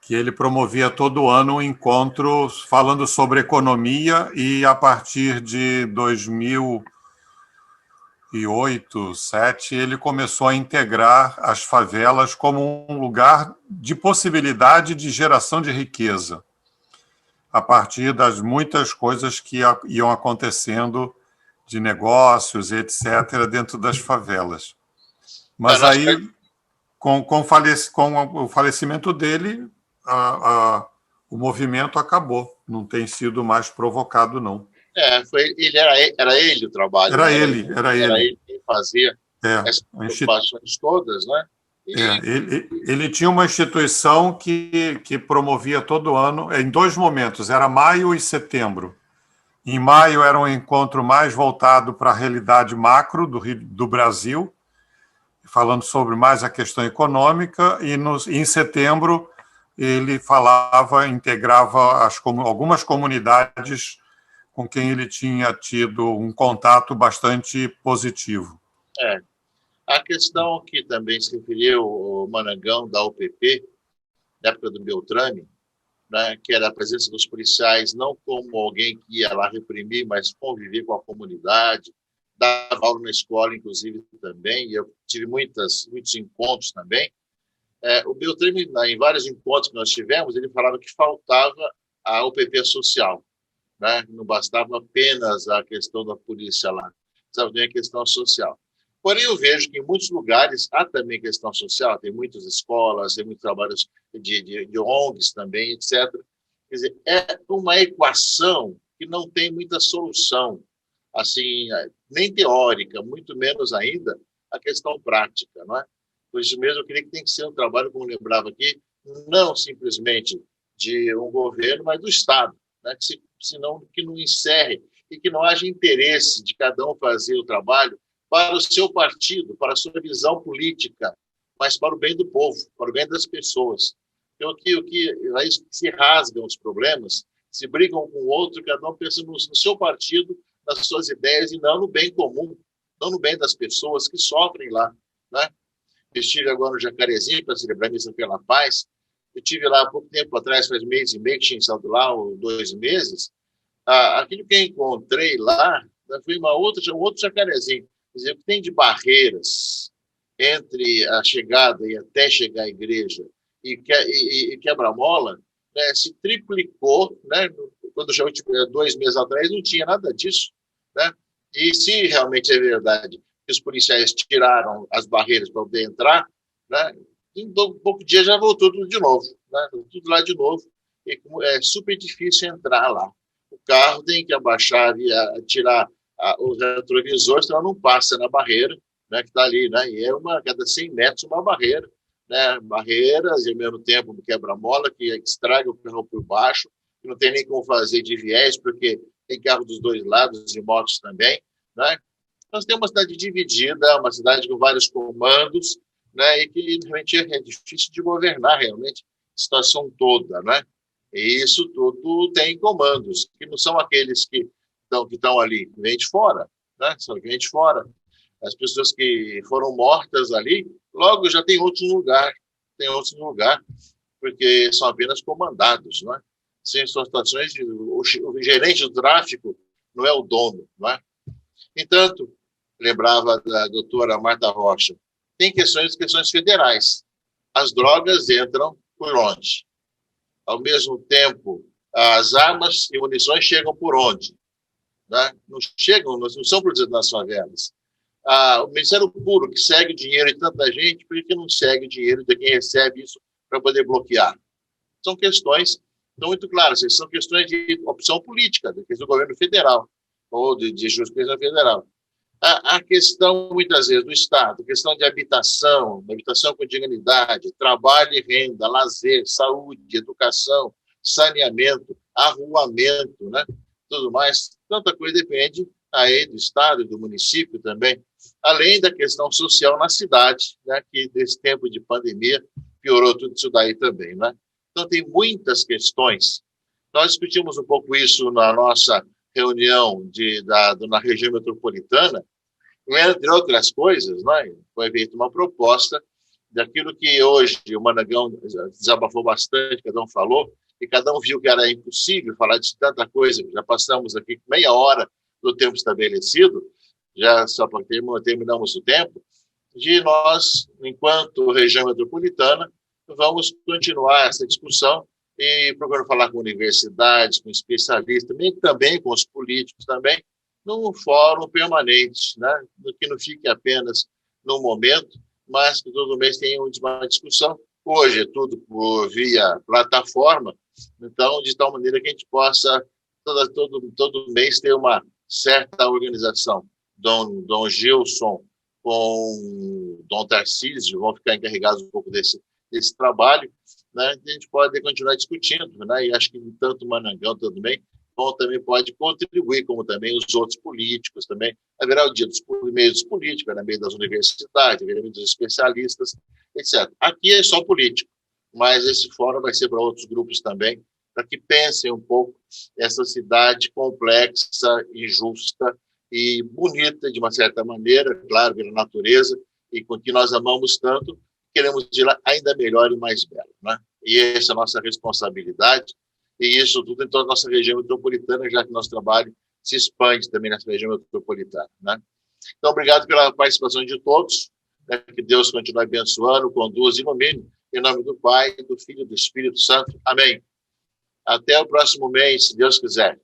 que ele promovia todo ano um encontro falando sobre economia, e a partir de 2008, 2007, ele começou a integrar as favelas como um lugar de possibilidade de geração de riqueza, a partir das muitas coisas que iam acontecendo de negócios, etc., dentro das favelas. Mas aí, com o falecimento dele, o movimento acabou, não tem sido mais provocado, não. Era ele o trabalho. Era ele quem fazia essas preocupações todas, né? Ele tinha uma instituição que promovia todo ano, em 2 momentos, era maio e setembro. Em maio era um encontro mais voltado para a realidade macro do Brasil, falando sobre mais a questão econômica, e em setembro ele integrava algumas comunidades com quem ele tinha tido um contato bastante positivo. A questão que também se referiu o Manangão, da UPP, na época do Beltrame, né, que era a presença dos policiais não como alguém que ia lá reprimir, mas conviver com a comunidade, dava aula na escola, inclusive, também, e eu tive muitos encontros também. O Beltrame, em vários encontros que nós tivemos, ele falava que faltava a UPP social, né? Não bastava apenas a questão da polícia lá, precisava também a questão social. Porém, eu vejo que em muitos lugares há também questão social, tem muitas escolas, tem muitos trabalhos de ONGs também, etc. Quer dizer, é uma equação que não tem muita solução, assim, nem teórica, muito menos ainda a questão prática, não é? Por isso mesmo, eu queria que tem que ser um trabalho, como lembrava aqui, não simplesmente de um governo, mas do Estado, né? Que não encerre e que não haja interesse de cada um fazer o trabalho para o seu partido, para a sua visão política, mas para o bem do povo, para o bem das pessoas. Então, aí se rasgam os problemas, se brigam com o outro, cada um pensa no seu partido, nas suas ideias, e não no bem comum, não no bem das pessoas que sofrem lá, né? Eu estive agora no Jacarezinho para celebrar a Missa pela Paz. Eu estive lá há pouco tempo atrás, faz mês e meio que tinha estado lá, ou 2 meses. Aquilo que eu encontrei lá foi um outro Jacarezinho. Quer dizer, o que tem de barreiras entre a chegada e até chegar à igreja e quebra-mola, né, se triplicou, né? Quando eu tive 2 meses atrás, não tinha nada disso, né? E se realmente é verdade que os policiais tiraram as barreiras para poder entrar, né, em pouco dia já voltou tudo de novo, né? Tudo lá de novo, e é super difícil entrar lá. O carro tem que abaixar e tirar os retrovisores, senão não passa na barreira, né, que está ali, né? E cada 100 metros uma barreira, né? Barreiras e ao mesmo tempo um quebra-mola que estraga o carro por baixo, que não tem nem como fazer de viés, porque tem carro dos 2 lados e motos também, né? Nós temos uma cidade dividida, uma cidade com vários comandos, né? E que realmente é difícil de governar realmente a situação toda, né? E isso tudo tem comandos, que não são aqueles que estão ali, que vêm de fora, né? São que vêm de fora. As pessoas que foram mortas ali, logo já tem outro lugar, porque são apenas comandados, não é? São situações de o gerente do tráfico não é o dono, não é? Entanto, lembrava da doutora Marta Rocha, tem questões federais. As drogas entram por onde? Ao mesmo tempo, as armas e munições chegam por onde? Né? Não são produzidas nas favelas. O Ministério Público, que segue o dinheiro de tanta gente, por que não segue o dinheiro de quem recebe isso para poder bloquear? São questões não muito claras, são questões de opção política, do governo federal, ou de justiça federal. A questão, muitas vezes, do Estado, questão de habitação com dignidade, trabalho e renda, lazer, saúde, educação, saneamento, arruamento, né? Tudo mais, tanta coisa depende aí do Estado e do município também, além da questão social na cidade, né? Que nesse tempo de pandemia piorou tudo isso daí também, né? Então, tem muitas questões. Nós discutimos um pouco isso na nossa reunião na região metropolitana, entre outras coisas, né, foi feita uma proposta daquilo que hoje o Manangão desabafou bastante, cada um falou, e cada um viu que era impossível falar de tanta coisa, já passamos aqui meia hora do tempo estabelecido, já só porque terminamos o tempo, de nós, enquanto região metropolitana, vamos continuar essa discussão e procurando falar com universidades, com especialistas, também com os políticos também, num fórum permanente, né? Que não fique apenas no momento, mas que todo mês tenha uma discussão. Hoje é tudo via plataforma, então, de tal maneira que a gente possa, todo mês, ter uma certa organização. Dom Gilson com Dom Tarcísio vão ficar encarregados um pouco desse trabalho, né? A gente pode continuar discutindo, né? E acho que tanto o Manangão também pode contribuir, como também os outros políticos também. Haverá o dia dos meios dos políticos, haverá o meio das universidades, haverá o meio dos especialistas, etc. Aqui é só político, mas esse fórum vai ser para outros grupos também, para que pensem um pouco essa cidade complexa, injusta e bonita, de uma certa maneira, claro, pela natureza, e com que nós amamos tanto, queremos ir lá ainda melhor e mais belo, né? E essa é a nossa responsabilidade, e isso tudo em toda a nossa região metropolitana, já que nosso trabalho se expande também nessa região metropolitana, né? Então, obrigado pela participação de todos, né? Que Deus continue abençoando, conduza e ilumine, em nome do Pai, do Filho e do Espírito Santo. Amém. Até o próximo mês, se Deus quiser.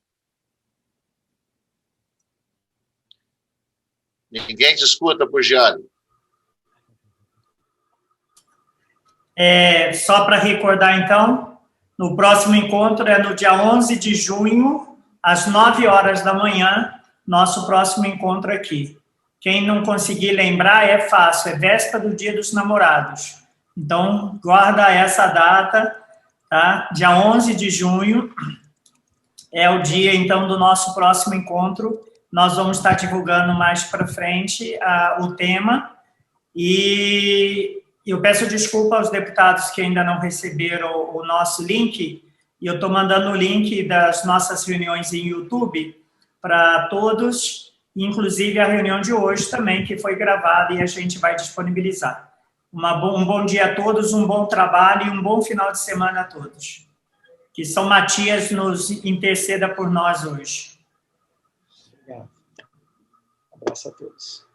Ninguém te escuta, Pugiali. Só para recordar, então, no próximo encontro é no dia 11 de junho, às 9 horas da manhã, nosso próximo encontro aqui. Quem não conseguir lembrar, é fácil, é véspera do Dia dos Namorados. Então, guarda essa data, tá? Dia 11 de junho é o dia, então, do nosso próximo encontro. Nós vamos estar divulgando mais para frente o tema. E eu peço desculpa aos deputados que ainda não receberam o nosso link. E eu estou mandando o link das nossas reuniões em YouTube para todos, inclusive a reunião de hoje também, que foi gravada e a gente vai disponibilizar. Um bom dia a todos, um bom trabalho e um bom final de semana a todos. Que São Matias nos interceda por nós hoje. Obrigado. Um abraço a todos.